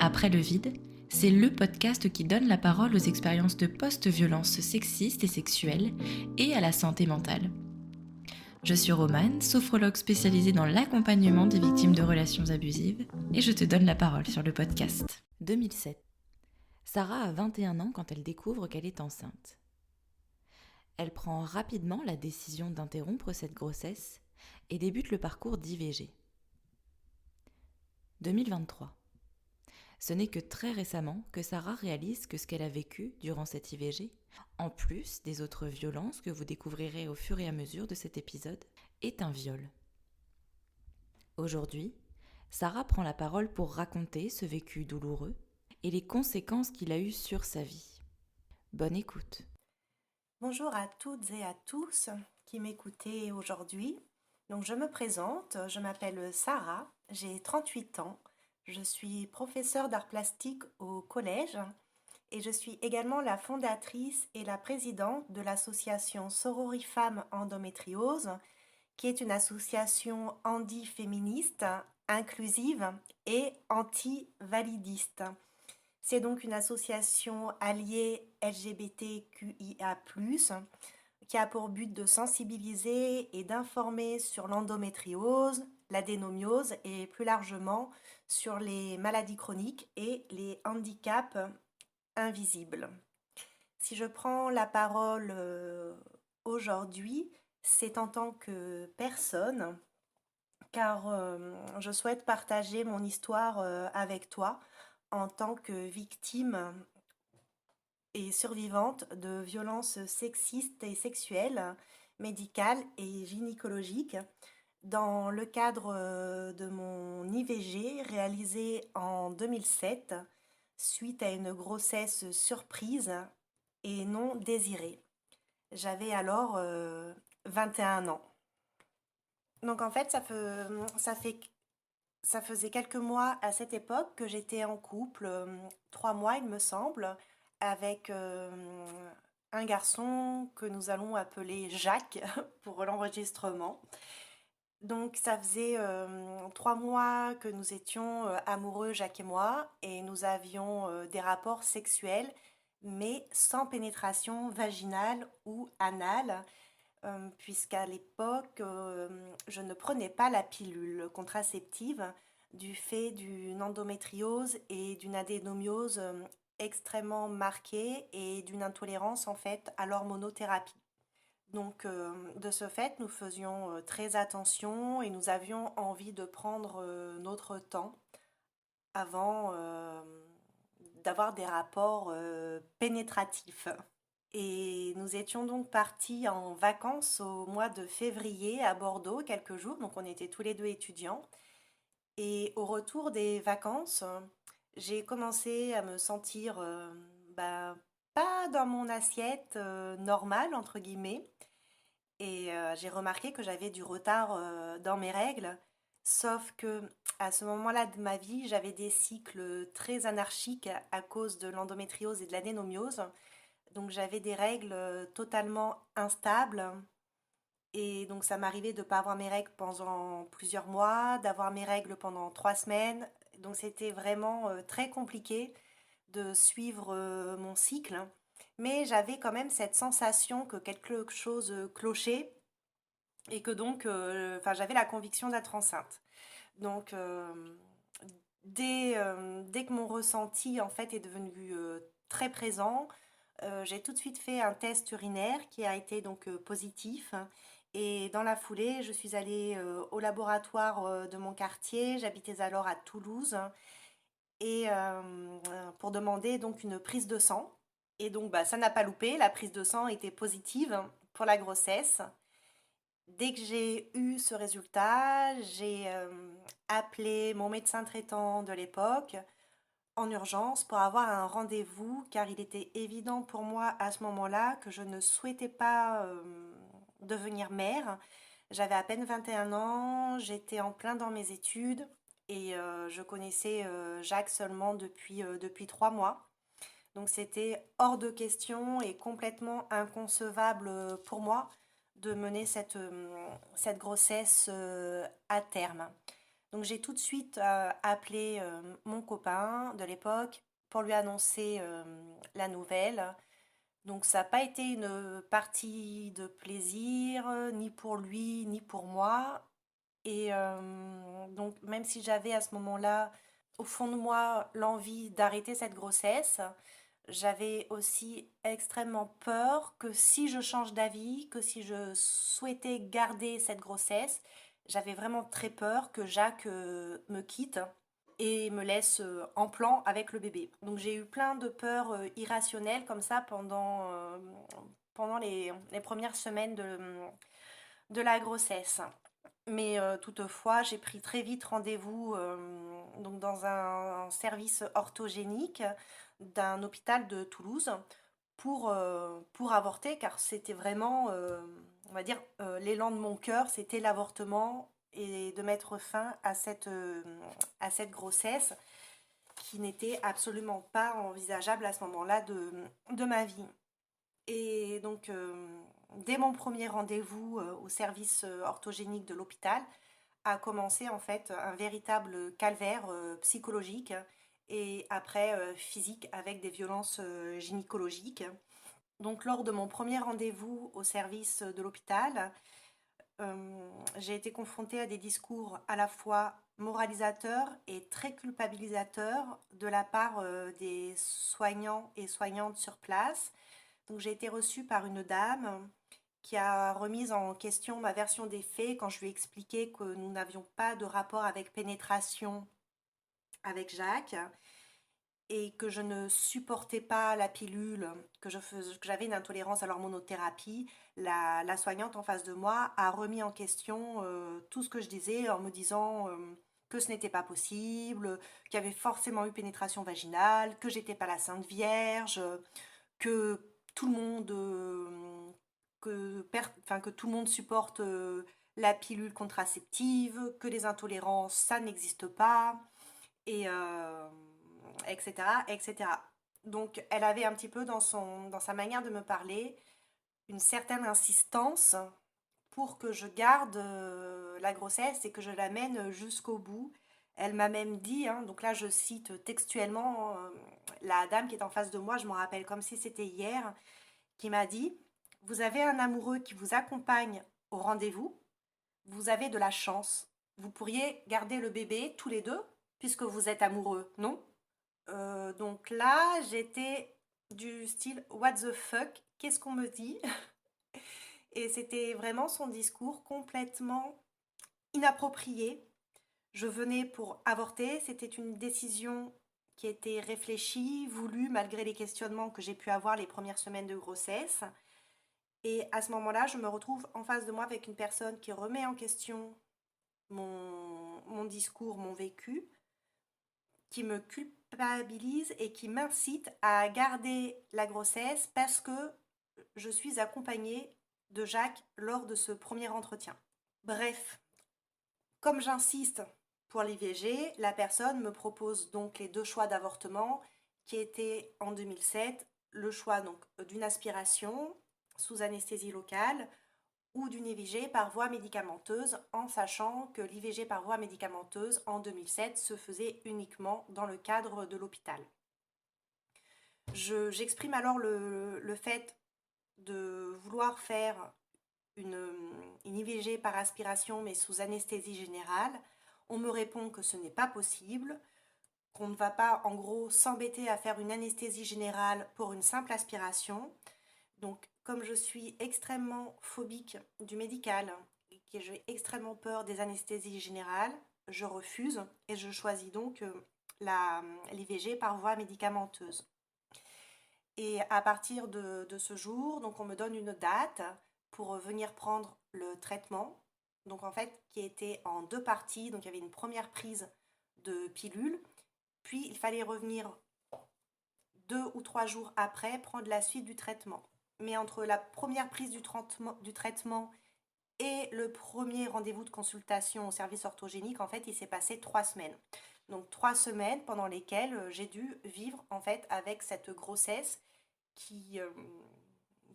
Après le vide, c'est le podcast qui donne la parole aux expériences de post-violence sexistes et sexuelles et à la santé mentale. Je suis Romane, sophrologue spécialisée dans l'accompagnement des victimes de relations abusives, et je te donne la parole sur le podcast. 2007. Sarah a 21 ans quand elle découvre qu'elle est enceinte. Elle prend rapidement la décision d'interrompre cette grossesse et débute le parcours d'IVG. 2023. Ce n'est que très récemment que Sarah réalise que ce qu'elle a vécu durant cette IVG, en plus des autres violences que vous découvrirez au fur et à mesure de cet épisode, est un viol. Aujourd'hui, Sarah prend la parole pour raconter ce vécu douloureux et les conséquences qu'il a eues sur sa vie. Bonne écoute. Bonjour à toutes et à tous qui m'écoutez aujourd'hui. Donc je me présente, je m'appelle Sarah, j'ai 38 ans, je suis professeure d'art plastique au collège et je suis également la fondatrice et la présidente de l'association Sororifemmes Endométriose, qui est une association handi-féministe, inclusive et anti-validiste. C'est donc une association alliée LGBTQIA+, qui a pour but de sensibiliser et d'informer sur l'endométriose, l'adénomiose et plus largement sur les maladies chroniques et les handicaps invisibles. Si je prends la parole aujourd'hui, c'est en tant que personne, car je souhaite partager mon histoire avec toi en tant que victime et survivante de violences sexistes et sexuelles, médicales et gynécologiques, dans le cadre de mon IVG réalisé en 2007 suite à une grossesse surprise et non désirée. J'avais alors 21 ans. Donc en fait, ça faisait quelques mois à cette époque que j'étais en couple, 3 mois il me semble, avec un garçon que nous allons appeler Jacques pour l'enregistrement. Donc ça faisait 3 mois que nous étions amoureux, Jacques et moi, et nous avions des rapports sexuels, mais sans pénétration vaginale ou anale, puisqu'à l'époque, je ne prenais pas la pilule contraceptive du fait d'une endométriose et d'une adénomiose extrêmement marquée et d'une intolérance en fait à l'hormonothérapie. Donc de ce fait, nous faisions très attention et nous avions envie de prendre notre temps avant d'avoir des rapports pénétratifs. Et nous étions donc partis en vacances au mois de février à Bordeaux, quelques jours, donc on était tous les deux étudiants. Et au retour des vacances, j'ai commencé à me sentir pas dans mon assiette normale, entre guillemets. Et j'ai remarqué que j'avais du retard dans mes règles, sauf que à ce moment-là de ma vie, j'avais des cycles très anarchiques à cause de l'endométriose et de l'adénomiose. Donc j'avais des règles totalement instables et donc ça m'arrivait de ne pas avoir mes règles pendant plusieurs mois, d'avoir mes règles pendant 3 semaines. Donc c'était vraiment très compliqué de suivre mon cycle. Mais j'avais quand même cette sensation que quelque chose clochait et que donc j'avais la conviction d'être enceinte. Donc dès que mon ressenti en fait est devenu très présent, j'ai tout de suite fait un test urinaire qui a été donc positif. Et dans la foulée, je suis allée au laboratoire de mon quartier. J'habitais alors à Toulouse et pour demander donc une prise de sang. Et donc ça n'a pas loupé. La prise de sang était positive pour la grossesse. Dès que j'ai eu ce résultat, j'ai appelé mon médecin traitant de l'époque en urgence pour avoir un rendez-vous car il était évident pour moi à ce moment-là que je ne souhaitais pas devenir mère. J'avais à peine 21 ans, j'étais en plein dans mes études et je connaissais Jacques seulement depuis 3 mois. Donc c'était hors de question et complètement inconcevable pour moi de mener cette grossesse à terme. Donc j'ai tout de suite appelé mon copain de l'époque pour lui annoncer la nouvelle. Donc ça n'a pas été une partie de plaisir, ni pour lui, ni pour moi. Et donc même si j'avais à ce moment-là, au fond de moi, l'envie d'arrêter cette grossesse, j'avais aussi extrêmement peur que si je change d'avis, que si je souhaitais garder cette grossesse, j'avais vraiment très peur que Jacques me quitte et me laisse en plan avec le bébé. Donc j'ai eu plein de peurs irrationnelles comme ça pendant les premières semaines de la grossesse. Mais toutefois, j'ai pris très vite rendez-vous donc dans un service orthogénique d'un hôpital de Toulouse pour avorter, car c'était vraiment, on va dire, l'élan de mon cœur, c'était l'avortement et de mettre fin à cette grossesse qui n'était absolument pas envisageable à ce moment-là de ma vie. Et donc, dès mon premier rendez-vous au service orthogénique de l'hôpital, a commencé en fait un véritable calvaire psychologique et après physique avec des violences gynécologiques. Donc, lors de mon premier rendez-vous au service de l'hôpital, j'ai été confrontée à des discours à la fois moralisateurs et très culpabilisateurs de la part des soignants et soignantes sur place. Donc j'ai été reçue par une dame qui a remis en question ma version des faits quand je lui ai expliqué que nous n'avions pas de rapport avec pénétration avec Jacques et que je ne supportais pas la pilule, que j'avais une intolérance à l'hormonothérapie. La soignante en face de moi a remis en question tout ce que je disais en me disant que ce n'était pas possible, qu'il y avait forcément eu pénétration vaginale, que j'étais pas la Sainte Vierge, que tout le monde que tout le monde supporte la pilule contraceptive, que les intolérances ça n'existe pas et etc., etc. Donc elle avait un petit peu dans sa manière de me parler une certaine insistance pour que je garde la grossesse et que je l'amène jusqu'au bout. Elle m'a même dit, hein, donc là je cite textuellement la dame qui est en face de moi, je m'en rappelle comme si c'était hier, qui m'a dit, vous avez un amoureux qui vous accompagne au rendez-vous, vous avez de la chance. Vous pourriez garder le bébé tous les deux, puisque vous êtes amoureux, non? Donc là, j'étais du style What the fuck? Qu'est-ce qu'on me dit? Et c'était vraiment son discours complètement inapproprié. Je venais pour avorter, c'était une décision qui était réfléchie, voulue, malgré les questionnements que j'ai pu avoir les premières semaines de grossesse. Et à ce moment-là, je me retrouve en face de moi avec une personne qui remet en question mon discours, mon vécu, qui me culpabilise et qui m'incite à garder la grossesse parce que je suis accompagnée de Jacques lors de ce premier entretien. Bref, comme j'insiste pour l'IVG, la personne me propose donc les deux choix d'avortement qui étaient en 2007 le choix donc d'une aspiration sous anesthésie locale ou d'une IVG par voie médicamenteuse, en sachant que l'IVG par voie médicamenteuse en 2007 se faisait uniquement dans le cadre de l'hôpital. J'exprime alors le fait de vouloir faire une IVG par aspiration mais sous anesthésie générale. On me répond que ce n'est pas possible, qu'on ne va pas en gros s'embêter à faire une anesthésie générale pour une simple aspiration. Donc comme je suis extrêmement phobique du médical et que j'ai extrêmement peur des anesthésies générales, je refuse et je choisis donc l'IVG par voie médicamenteuse. Et à partir de ce jour, donc on me donne une date pour venir prendre le traitement, donc en fait qui était en deux parties. Donc il y avait une première prise de pilule, puis il fallait revenir 2 ou 3 jours après prendre la suite du traitement. Mais entre la première prise du traitement et le premier rendez-vous de consultation au service orthogénique, en fait, il s'est passé 3 semaines. Donc 3 semaines pendant lesquelles j'ai dû vivre en fait avec cette grossesse qui,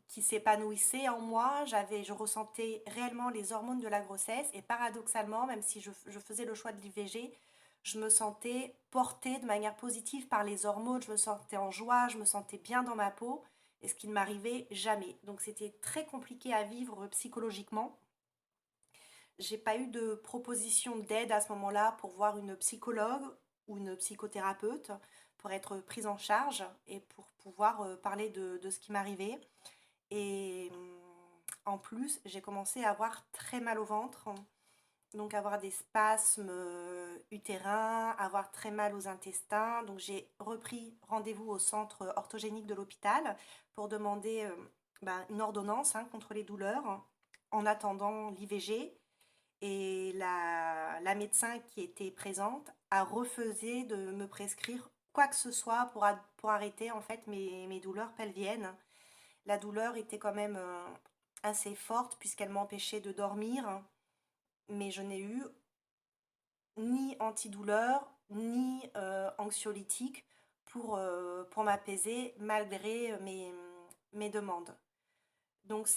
qui s'épanouissait en moi. Je ressentais réellement les hormones de la grossesse et paradoxalement, même si je faisais le choix de l'IVG, je me sentais portée de manière positive par les hormones, je me sentais en joie, je me sentais bien dans ma peau, et ce qui ne m'arrivait jamais. Donc c'était très compliqué à vivre psychologiquement. J'ai pas eu de proposition d'aide à ce moment-là pour voir une psychologue ou une psychothérapeute pour être prise en charge et pour pouvoir parler de ce qui m'arrivait. Et en plus, j'ai commencé à avoir très mal au ventre, donc avoir des spasmes utérins, avoir très mal aux intestins. Donc j'ai repris rendez-vous au centre orthogénique de l'hôpital pour demander une ordonnance contre les douleurs en attendant l'IVG. Et la médecin qui était présente a refusé de me prescrire quoi que ce soit pour arrêter en fait mes douleurs pelviennes. La douleur était quand même assez forte puisqu'elle m'empêchait de dormir, mais je n'ai eu ni antidouleur ni anxiolytique pour m'apaiser malgré mes demandes. Donc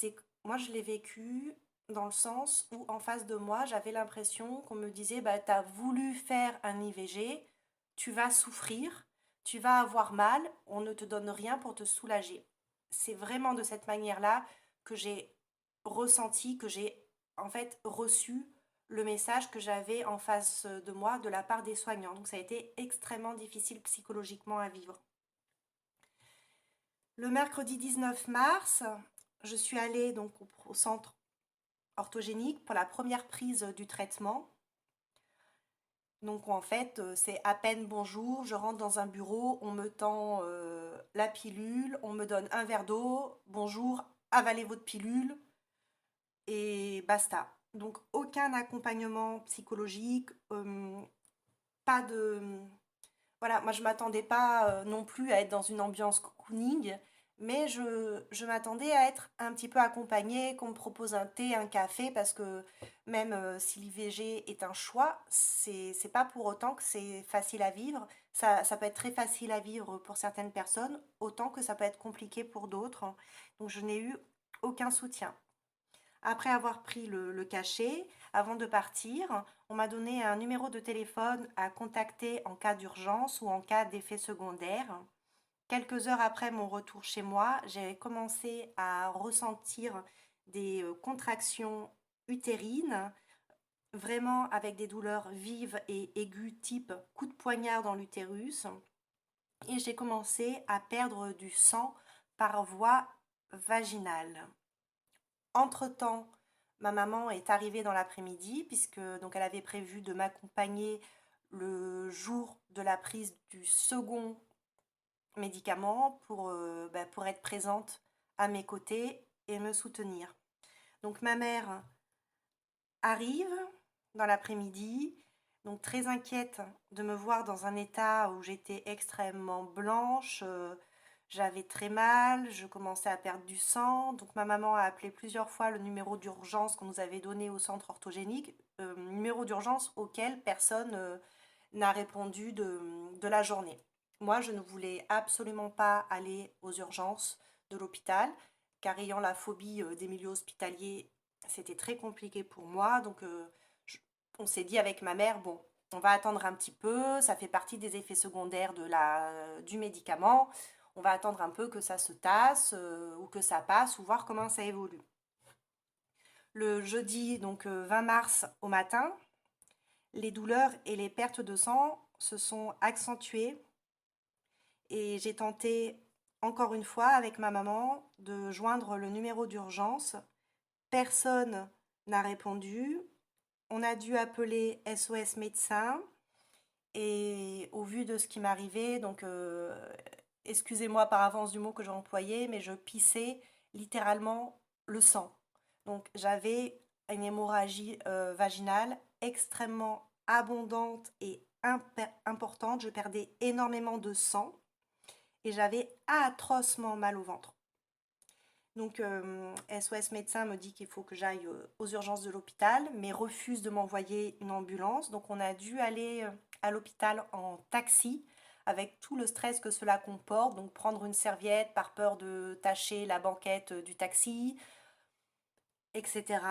moi je l'ai vécu dans le sens où en face de moi j'avais l'impression qu'on me disait bah t'as voulu faire un IVG, tu vas souffrir, tu vas avoir mal, on ne te donne rien pour te soulager. C'est vraiment de cette manière-là que j'ai ressenti, que j'ai en fait reçu le message que j'avais en face de moi de la part des soignants. Donc ça a été extrêmement difficile psychologiquement à vivre. Le mercredi 19 mars, je suis allée donc au centre orthogénique pour la première prise du traitement. Donc en fait, c'est à peine bonjour, je rentre dans un bureau, on me tend la pilule, on me donne un verre d'eau, bonjour, avalez votre pilule et basta. Donc aucun accompagnement psychologique, pas de... Voilà, moi je m'attendais pas non plus à être dans une ambiance cocooning, mais je m'attendais à être un petit peu accompagnée, qu'on me propose un thé, un café, parce que même si l'IVG est un choix, c'est pas pour autant que c'est facile à vivre. Ça peut être très facile à vivre pour certaines personnes, autant que ça peut être compliqué pour d'autres. Donc je n'ai eu aucun soutien. Après avoir pris le cachet, avant de partir, on m'a donné un numéro de téléphone à contacter en cas d'urgence ou en cas d'effet secondaire. Quelques heures après mon retour chez moi, j'ai commencé à ressentir des contractions utérines, vraiment avec des douleurs vives et aiguës type coup de poignard dans l'utérus. Et j'ai commencé à perdre du sang par voie vaginale. Entre-temps, ma maman est arrivée dans l'après-midi puisque donc elle avait prévu de m'accompagner le jour de la prise du second médicament pour être présente à mes côtés et me soutenir. Donc ma mère arrive dans l'après-midi, donc très inquiète de me voir dans un état où j'étais extrêmement blanche, j'avais très mal, je commençais à perdre du sang. Donc ma maman a appelé plusieurs fois le numéro d'urgence qu'on nous avait donné au centre orthogénique, numéro d'urgence auquel personne n'a répondu de la journée. Moi, je ne voulais absolument pas aller aux urgences de l'hôpital, car ayant la phobie des milieux hospitaliers, c'était très compliqué pour moi. Donc on s'est dit avec ma mère, bon, on va attendre un petit peu, ça fait partie des effets secondaires du médicament. On va attendre un peu que ça se tasse ou que ça passe ou voir comment ça évolue. Le jeudi, donc 20 mars au matin, les douleurs et les pertes de sang se sont accentuées et j'ai tenté encore une fois avec ma maman de joindre le numéro d'urgence. Personne n'a répondu. On a dû appeler SOS médecin et au vu de ce qui m'arrivait, donc excusez-moi par avance du mot que j'ai employé, mais je pissais littéralement le sang. Donc j'avais une hémorragie vaginale extrêmement abondante et importante. Je perdais énormément de sang et j'avais atrocement mal au ventre. Donc SOS médecin me dit qu'il faut que j'aille aux urgences de l'hôpital, mais refuse de m'envoyer une ambulance. Donc on a dû aller à l'hôpital en taxi avec tout le stress que cela comporte, donc prendre une serviette par peur de tacher la banquette du taxi, etc.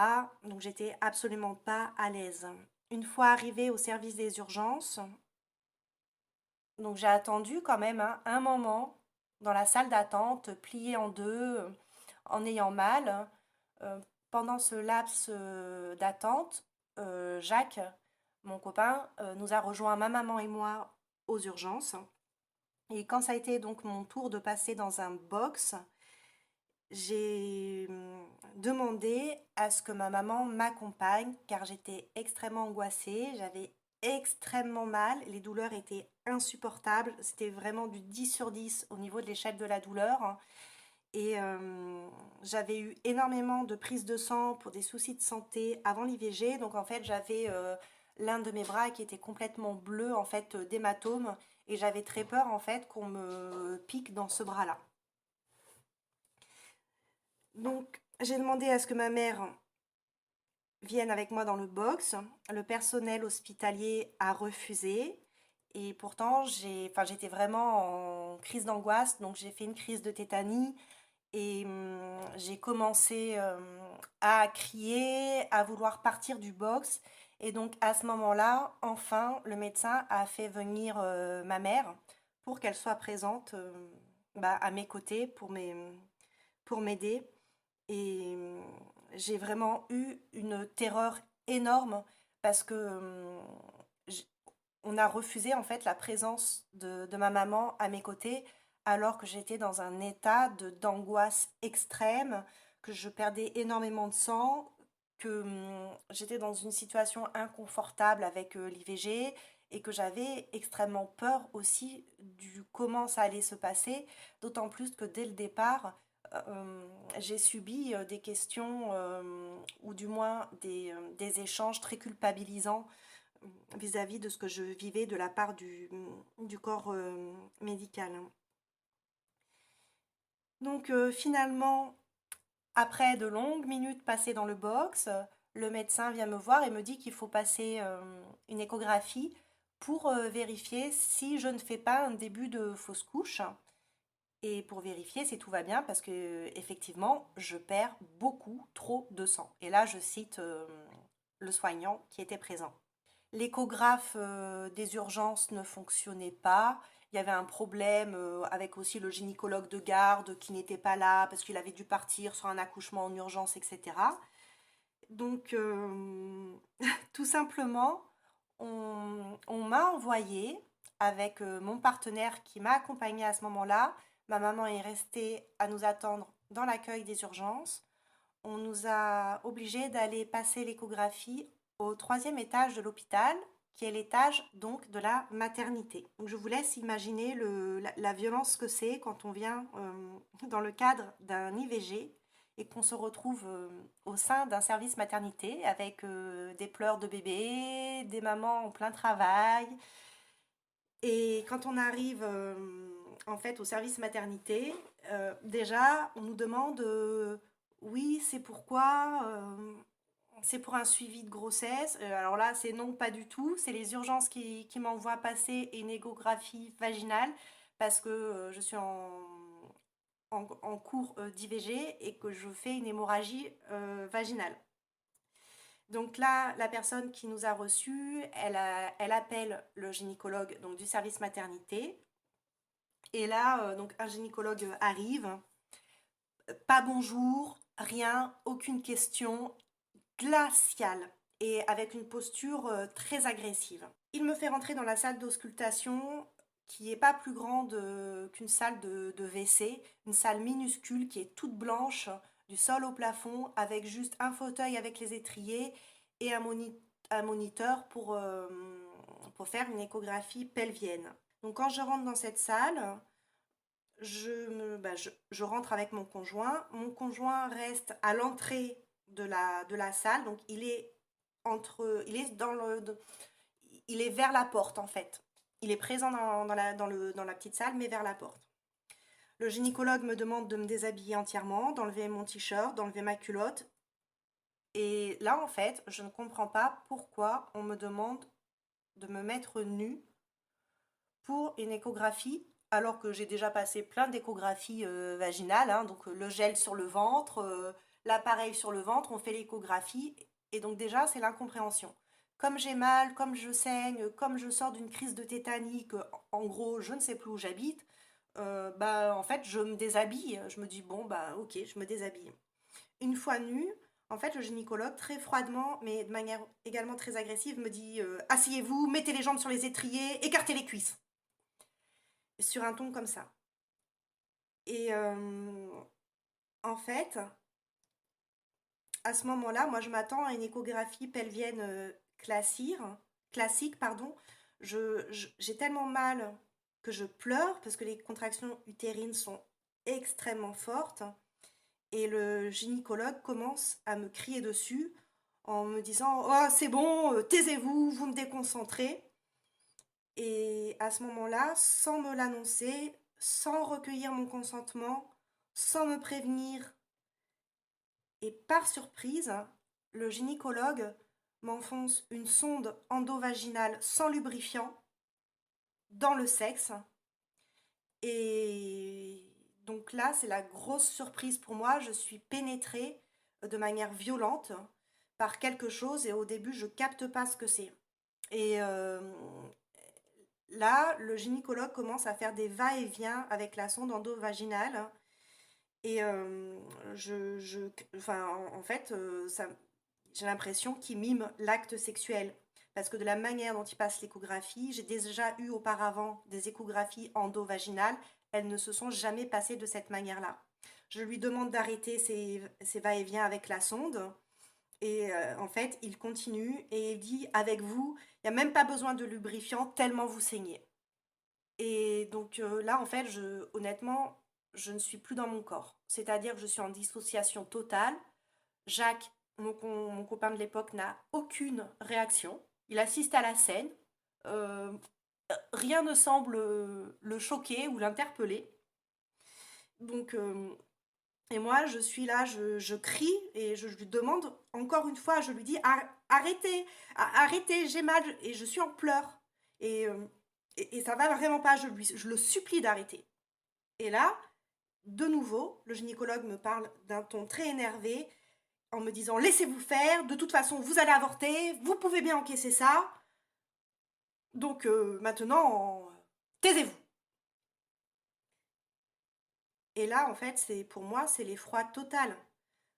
Donc j'étais absolument pas à l'aise. Une fois arrivée au service des urgences, donc j'ai attendu quand même hein, un moment dans la salle d'attente, pliée en deux, en ayant mal. Euh, Pendant ce laps d'attente, Jacques, mon copain, nous a rejoint ma maman et moi aux urgences. Et quand ça a été donc mon tour de passer dans un box, j'ai demandé à ce que ma maman m'accompagne car j'étais extrêmement angoissée, j'avais extrêmement mal, les douleurs étaient insupportables, c'était vraiment du 10 sur 10 au niveau de l'échelle de la douleur. Et j'avais eu énormément de prises de sang pour des soucis de santé avant l'IVG. Donc en fait, j'avais l'un de mes bras qui était complètement bleu, en fait, d'hématome. Et j'avais très peur, en fait, qu'on me pique dans ce bras-là. Donc j'ai demandé à ce que ma mère vienne avec moi dans le box. Le personnel hospitalier a refusé. Et pourtant, j'étais vraiment en crise d'angoisse. Donc j'ai fait une crise de tétanie. Et j'ai commencé à crier, à vouloir partir du box. Et donc à ce moment-là, enfin, le médecin a fait venir ma mère pour qu'elle soit présente à mes côtés pour m'aider. Et j'ai vraiment eu une terreur énorme parce que j- on a refusé en fait la présence de ma maman à mes côtés alors que j'étais dans un état d'angoisse extrême, que je perdais énormément de sang, que j'étais dans une situation inconfortable avec l'IVG et que j'avais extrêmement peur aussi du comment ça allait se passer, d'autant plus que dès le départ, j'ai subi des questions ou du moins des échanges très culpabilisants vis-à-vis de ce que je vivais de la part du corps médical. Donc finalement, après de longues minutes passées dans le box, le médecin vient me voir et me dit qu'il faut passer une échographie pour vérifier si je ne fais pas un début de fausse couche et pour vérifier si tout va bien parce que effectivement, je perds beaucoup trop de sang. Et là, je cite le soignant qui était présent. L'échographe des urgences ne fonctionnait pas. Il y avait un problème avec aussi le gynécologue de garde qui n'était pas là parce qu'il avait dû partir sur un accouchement en urgence, etc. Donc, tout simplement, on m'a envoyé avec mon partenaire qui m'a accompagnée à ce moment-là. Ma maman est restée à nous attendre dans l'accueil des urgences. On nous a obligés d'aller passer l'échographie au troisième étage de l'hôpital, qui est l'étage donc de la maternité. Donc je vous laisse imaginer la violence que c'est quand on vient dans le cadre d'un IVG et qu'on se retrouve au sein d'un service maternité avec des pleurs de bébé, des mamans en plein travail. Et quand on arrive en fait au service maternité, déjà on nous demande oui, c'est pourquoi c'est pour un suivi de grossesse. Alors là, c'est non, pas du tout. C'est les urgences qui m'envoient passer une échographie vaginale parce que je suis en cours d'IVG et que je fais une hémorragie vaginale. Donc là, la personne qui nous a reçus, elle appelle le gynécologue donc, du service maternité. Et là, donc un gynécologue arrive. Pas bonjour, rien, aucune question, glacial et avec une posture très agressive. Il me fait rentrer dans la salle d'auscultation qui n'est pas plus grande qu'une salle de WC, une salle minuscule qui est toute blanche du sol au plafond avec juste un fauteuil avec les étriers et un moniteur pour faire une échographie pelvienne. Donc quand je rentre dans cette salle, je rentre avec mon conjoint. Mon conjoint reste à l'entrée de la salle, donc il est vers la porte en fait. Il est présent dans la petite salle, mais vers la porte. Le gynécologue me demande de me déshabiller entièrement, d'enlever mon t-shirt, d'enlever ma culotte. Et là, en fait, je ne comprends pas pourquoi on me demande de me mettre nue pour une échographie, alors que j'ai déjà passé plein d'échographies vaginales, hein, donc le gel sur le ventre, l'appareil sur le ventre, on fait l'échographie, et donc déjà c'est l'incompréhension. Comme j'ai mal, comme je saigne, comme je sors d'une crise de tétanie, que en gros je ne sais plus où j'habite, bah en fait je me déshabille, je me dis bon bah ok je me déshabille. Une fois nue, en fait le gynécologue très froidement mais de manière également très agressive me dit asseyez-vous, mettez les jambes sur les étriers, écartez les cuisses sur un ton comme ça. Et en fait, à ce moment-là, moi je m'attends à une échographie pelvienne classique, pardon. J'ai tellement mal que je pleure parce que les contractions utérines sont extrêmement fortes. Et le gynécologue commence à me crier dessus en me disant oh, c'est bon, taisez-vous, vous me déconcentrez. Et à ce moment-là, sans me l'annoncer, sans recueillir mon consentement, sans me prévenir, et par surprise, le gynécologue m'enfonce une sonde endovaginale sans lubrifiant dans le sexe. Et donc là, c'est la grosse surprise pour moi. Je suis pénétrée de manière violente par quelque chose et au début, je capte pas ce que c'est. Et là, le gynécologue commence à faire des va-et-vient avec la sonde endovaginale. Et enfin, en fait, j'ai l'impression qu'il mime l'acte sexuel. Parce que de la manière dont il passe l'échographie, j'ai déjà eu auparavant des échographies endovaginales, elles ne se sont jamais passées de cette manière-là. Je lui demande d'arrêter ses va-et-vient avec la sonde. Et en fait, il continue et il dit avec vous, il n'y a même pas besoin de lubrifiant tellement vous saignez. Et donc là, en fait, honnêtement, je ne suis plus dans mon corps. C'est-à-dire que je suis en dissociation totale. Jacques, mon copain de l'époque, n'a aucune réaction. Il assiste à la scène. Euh, Rien ne semble le choquer ou l'interpeller. Donc, et moi, je suis là, je crie et je lui demande, encore une fois, je lui dis arrêtez, arrêtez, j'ai mal, et je suis en pleurs. Et, et ça va vraiment pas, je le supplie d'arrêter. Et là, de nouveau, le gynécologue me parle d'un ton très énervé en me disant laissez-vous faire, de toute façon vous allez avorter, vous pouvez bien encaisser ça, donc maintenant taisez-vous. Et là en fait c'est pour moi c'est l'effroi total.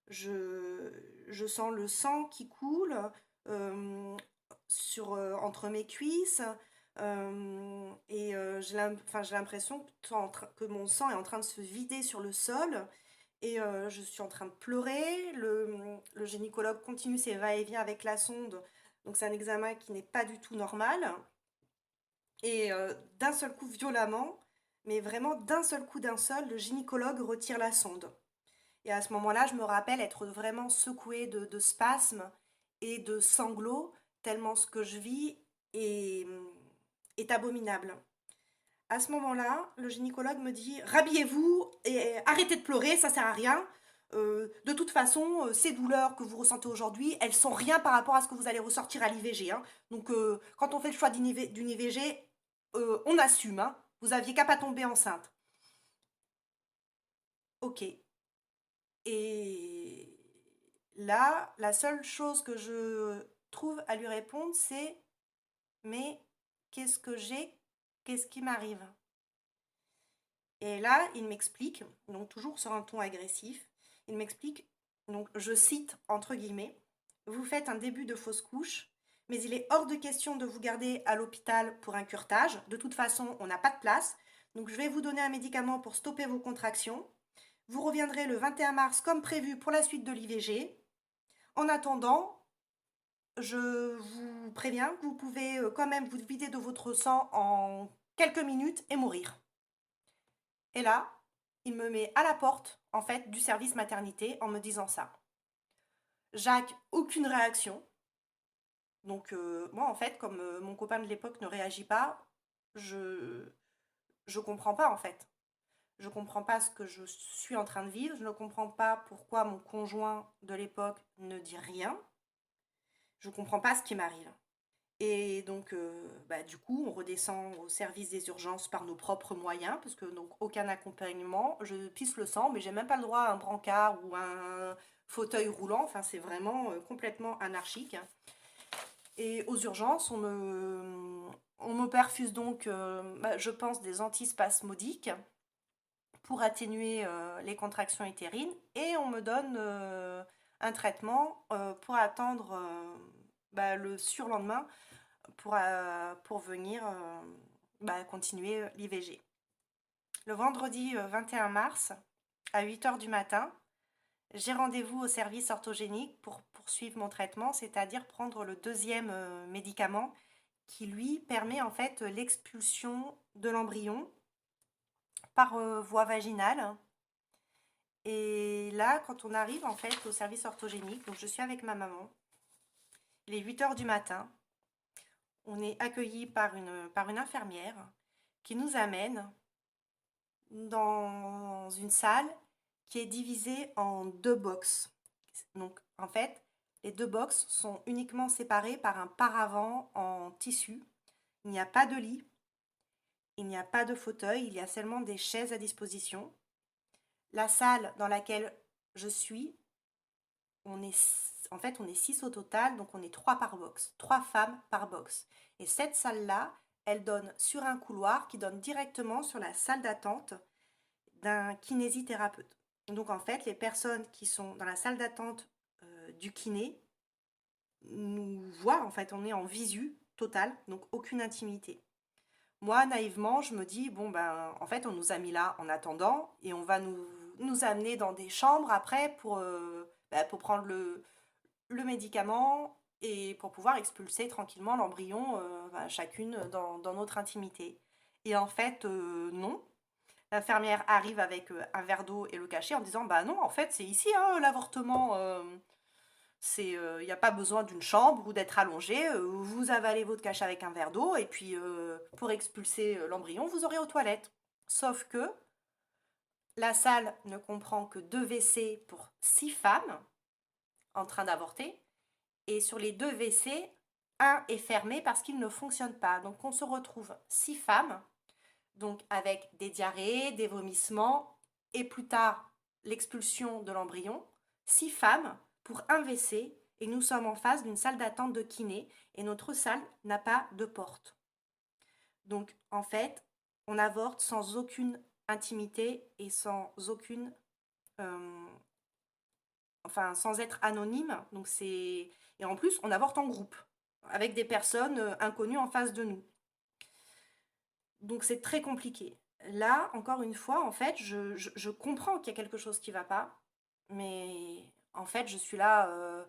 Je sens le sang qui coule euh, entre mes cuisses et j'ai l'impression que mon sang est en train de se vider sur le sol et je suis en train de pleurer. Le gynécologue continue ses va-et-vient avec la sonde, donc c'est un examen qui n'est pas du tout normal. Et d'un seul coup, violemment, mais vraiment d'un seul, le gynécologue retire la sonde. Et à ce moment-là, je me rappelle être vraiment secouée de spasmes et de sanglots, tellement ce que je vis est, est abominable. À ce moment-là, le gynécologue me dit rhabillez-vous et arrêtez de pleurer, ça sert à rien. De toute façon, ces douleurs que vous ressentez aujourd'hui, elles sont rien par rapport à ce que vous allez ressortir à l'IVG. Hein. Donc, quand on fait le choix d'une IVG, on assume. Hein. Vous aviez qu'à pas tomber enceinte. Ok. Et là, la seule chose que je trouve à lui répondre, c'est mais qu'est-ce que j'ai? Qu'est-ce qui m'arrive? Et là, il m'explique, donc toujours sur un ton agressif, il m'explique, donc je cite entre guillemets, vous faites un début de fausse couche, mais il est hors de question de vous garder à l'hôpital pour un curetage. De toute façon, on n'a pas de place. Donc je vais vous donner un médicament pour stopper vos contractions. Vous reviendrez le 21 mars comme prévu pour la suite de l'IVG. En attendant, je vous préviens que vous pouvez quand même vous vider de votre sang en quelques minutes et mourir. Et là, il me met à la porte, en fait, du service maternité en me disant ça. Jacques, aucune réaction. Donc, moi, en fait, comme mon copain de l'époque ne réagit pas, je comprends pas, en fait. Je comprends pas ce que je suis en train de vivre. Je ne comprends pas pourquoi mon conjoint de l'époque ne dit rien. Je comprends pas ce qui m'arrive. Et donc, du coup, on redescend au service des urgences par nos propres moyens, parce que donc aucun accompagnement. Je pisse le sang, mais j'ai même pas le droit à un brancard ou un fauteuil roulant. Enfin, c'est vraiment complètement anarchique. Et aux urgences, on me perfuse donc, je pense, des antispasmodiques pour atténuer les contractions utérines, et on me donne un traitement pour attendre le surlendemain pour venir continuer l'IVG. Le vendredi 21 mars, à 8 heures du matin, j'ai rendez-vous au service orthogénique pour poursuivre mon traitement, c'est-à-dire prendre le deuxième médicament qui, lui, permet en fait l'expulsion de l'embryon par voie vaginale. Et là, quand on arrive en fait au service orthogénique, donc je suis avec ma maman, il est 8 heures du matin, on est accueilli par une infirmière qui nous amène dans une salle qui est divisée en deux box. Donc en fait, les deux box sont uniquement séparées par un paravent en tissu. Il n'y a pas de lit, il n'y a pas de fauteuil, il y a seulement des chaises à disposition. La salle dans laquelle je suis, on est six au total, donc on est trois par box, trois femmes par box. Et cette salle-là, elle donne sur un couloir qui donne directement sur la salle d'attente d'un kinésithérapeute. Donc en fait, les personnes qui sont dans la salle d'attente du kiné nous voient, en fait, on est en visu totale, donc aucune intimité. Moi, naïvement, je me dis, bon, en fait, on nous a mis là en attendant et on va nous amener dans des chambres après pour prendre le médicament et pour pouvoir expulser tranquillement l'embryon, chacune dans notre intimité. Et en fait, non. L'infirmière arrive avec un verre d'eau et le cachet en disant, bah non, en fait, c'est ici, hein, l'avortement. Il n'y a pas besoin d'une chambre ou d'être allongé. Vous avalez votre cachet avec un verre d'eau et puis pour expulser l'embryon, vous aurez aux toilettes. Sauf que la salle ne comprend que 2 WC pour 6 femmes en train d'avorter. Et sur les 2 WC, un est fermé parce qu'il ne fonctionne pas. Donc on se retrouve 6 femmes, donc avec des diarrhées, des vomissements et plus tard l'expulsion de l'embryon. 6 femmes pour un WC et nous sommes en face d'une salle d'attente de kiné et notre salle n'a pas de porte. Donc en fait, on avorte sans aucune intimité et sans aucune sans être anonyme. Donc et en plus, on avorte en groupe avec des personnes inconnues en face de nous. Donc c'est très compliqué. Là, encore une fois, en fait, je comprends qu'il y a quelque chose qui ne va pas, mais en fait, je suis là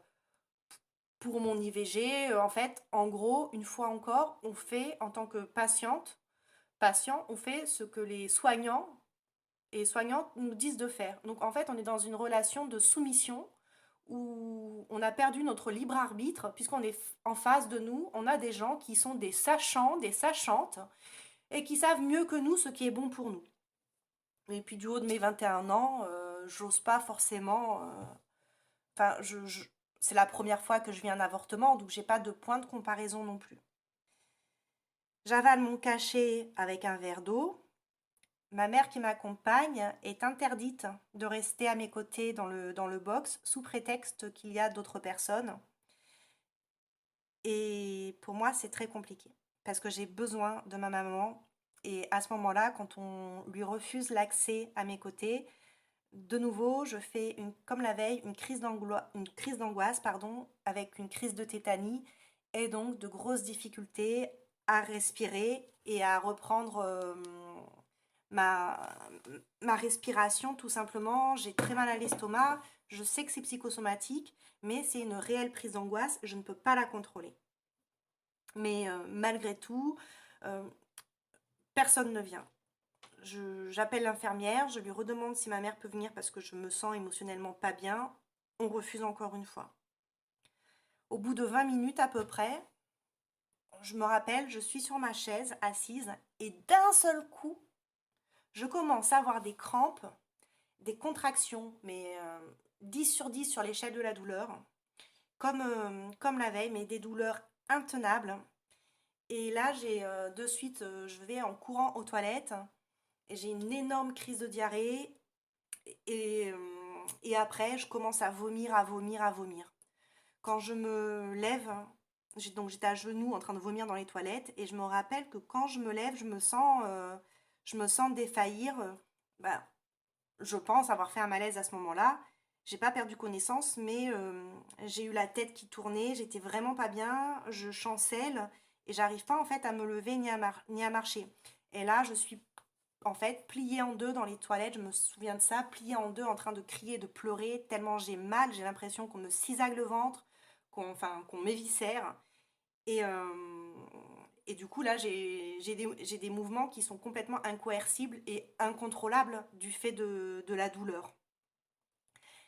pour mon IVG. En fait, en gros, une fois encore, on fait, en tant que patient, on fait ce que les soignants et soignantes nous disent de faire. Donc en fait, on est dans une relation de soumission où on a perdu notre libre arbitre, puisqu'on est en face de nous, on a des gens qui sont des sachants, des sachantes, et qui savent mieux que nous ce qui est bon pour nous. Et puis du haut de mes 21 ans, j'ose pas forcément... c'est la première fois que je vis un avortement, donc j'ai pas de point de comparaison non plus. J'avale mon cachet avec un verre d'eau. Ma mère qui m'accompagne est interdite de rester à mes côtés dans le box sous prétexte qu'il y a d'autres personnes. Et pour moi, c'est très compliqué parce que j'ai besoin de ma maman. Et à ce moment-là, quand on lui refuse l'accès à mes côtés, de nouveau, je fais comme la veille une crise d'angoisse, avec une crise de tétanie et donc de grosses difficultés à respirer et à reprendre ma, ma respiration tout simplement. J'ai très mal à l'estomac, je sais que c'est psychosomatique, mais c'est une réelle prise d'angoisse, je ne peux pas la contrôler. Mais malgré tout, euh, personne ne vient. J'appelle l'infirmière, je lui redemande si ma mère peut venir parce que je me sens émotionnellement pas bien. On refuse encore une fois. Au bout de 20 minutes à peu près, je me rappelle, je suis sur ma chaise assise et d'un seul coup, je commence à avoir des crampes, des contractions, mais 10 sur 10 sur l'échelle de la douleur, comme la veille, mais des douleurs intenables. Et là, de suite, je vais en courant aux toilettes et j'ai une énorme crise de diarrhée. Et après, je commence à vomir, à vomir, à vomir. Quand je me lève, donc j'étais à genoux en train de vomir dans les toilettes et je me rappelle que quand je me lève, je me sens défaillir. Bah, je pense avoir fait un malaise à ce moment-là. J'ai pas perdu connaissance, mais j'ai eu la tête qui tournait, j'étais vraiment pas bien, je chancelle et j'arrive pas en fait à me lever ni à marcher. Et là, je suis en fait pliée en deux dans les toilettes, je me souviens de ça, pliée en deux en train de crier, de pleurer, tellement j'ai mal, j'ai l'impression qu'on me cisaille le ventre, qu'on m'éviscère. Et, euh, et du coup, là, j'ai des mouvements qui sont complètement incoercibles et incontrôlables du fait de la douleur.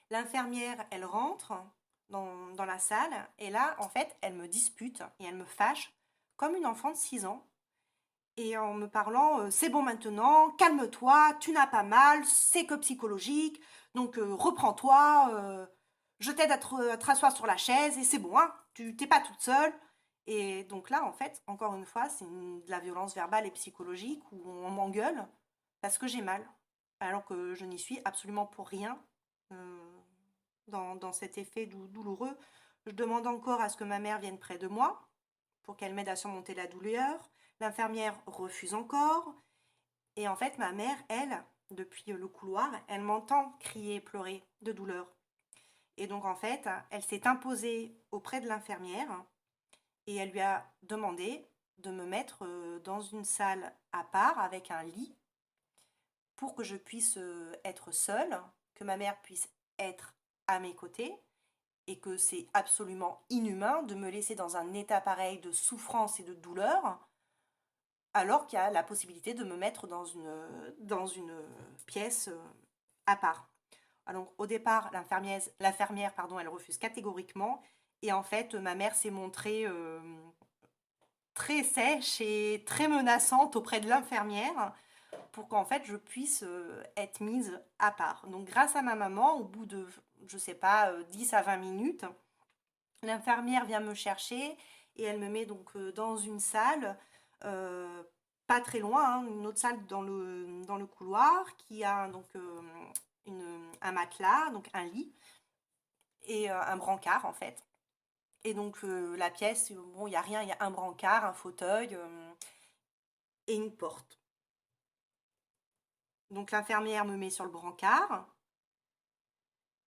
L'infirmière, elle rentre dans la salle et là, en fait, elle me dispute et elle me fâche comme une enfant de 6 ans. Et en me parlant, c'est bon maintenant, calme-toi, tu n'as pas mal, c'est que psychologique, donc reprends-toi, je t'aide à te rasseoir sur la chaise et c'est bon, hein, tu t'es pas toute seule. Et donc là, en fait, encore une fois, de la violence verbale et psychologique où on m'engueule parce que j'ai mal, alors que je n'y suis absolument pour rien euh, dans cet effet douloureux. Je demande encore à ce que ma mère vienne près de moi pour qu'elle m'aide à surmonter la douleur. L'infirmière refuse encore. Et en fait, ma mère, elle, depuis le couloir, elle m'entend crier et pleurer de douleur. Et donc, en fait, elle s'est imposée auprès de l'infirmière et elle lui a demandé de me mettre dans une salle à part avec un lit pour que je puisse être seule, que ma mère puisse être à mes côtés et que c'est absolument inhumain de me laisser dans un état pareil de souffrance et de douleur alors qu'il y a la possibilité de me mettre dans une pièce à part. Alors au départ, l'infirmière, pardon, elle refuse catégoriquement et en fait ma mère s'est montrée très sèche et très menaçante auprès de l'infirmière pour qu'en fait je puisse être mise à part. Donc grâce à ma maman, au bout de, je sais pas, 10 à 20 minutes, l'infirmière vient me chercher et elle me met donc dans une salle, euh, pas très loin, hein, une autre salle dans le couloir qui a donc un matelas, donc un lit et un brancard en fait. Et donc la pièce, bon, il n'y a rien, il y a un brancard, un fauteuil et une porte. Donc l'infirmière me met sur le brancard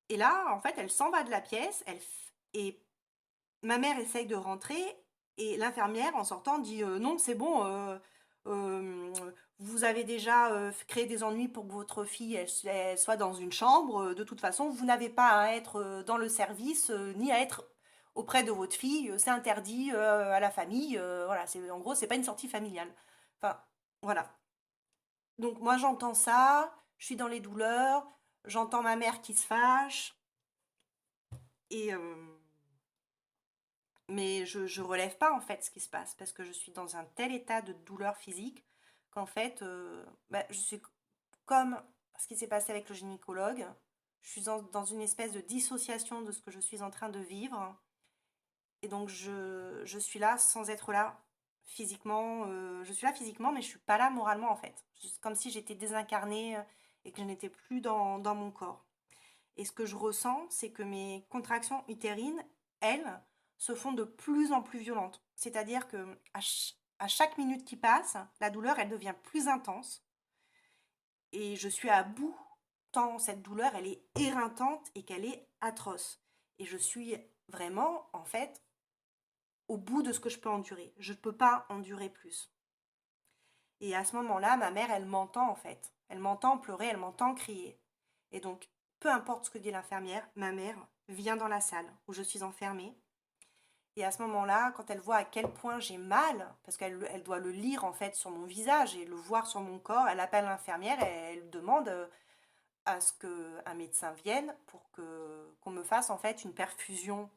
et là, en fait, elle s'en va de la pièce et ma mère essaye de rentrer et l'infirmière, en sortant, dit non, c'est bon, euh, vous avez déjà créé des ennuis pour que votre fille elle soit dans une chambre. De toute façon, vous n'avez pas à être dans le service ni à être auprès de votre fille. C'est interdit à la famille. Voilà, en gros, c'est pas une sortie familiale. Enfin, voilà. Donc moi, j'entends ça, je suis dans les douleurs, j'entends ma mère qui se fâche et mais je relève pas en fait ce qui se passe parce que je suis dans un tel état de douleur physique qu'en fait, bah, je suis comme ce qui s'est passé avec le gynécologue. Je suis dans une espèce de dissociation de ce que je suis en train de vivre. Et donc je suis là sans être là physiquement. Je suis là physiquement, mais je suis pas là moralement en fait. C'est comme si j'étais désincarnée et que je n'étais plus dans mon corps. Et ce que je ressens, c'est que mes contractions utérines, elles, se font de plus en plus violentes. C'est-à-dire que à chaque minute qui passe, la douleur, elle devient plus intense. Et je suis à bout tant cette douleur, elle est éreintante et qu'elle est atroce. Et je suis vraiment, en fait, au bout de ce que je peux endurer. Je ne peux pas endurer plus. Et à ce moment-là, ma mère, elle m'entend, en fait. Elle m'entend pleurer, elle m'entend crier. Et donc, peu importe ce que dit l'infirmière, ma mère vient dans la salle où je suis enfermée. Et à ce moment-là, quand elle voit à quel point j'ai mal, parce qu'elle doit le lire en fait sur mon visage et le voir sur mon corps, elle appelle l'infirmière et elle demande à ce qu'un médecin vienne pour qu'on me fasse en fait une perfusion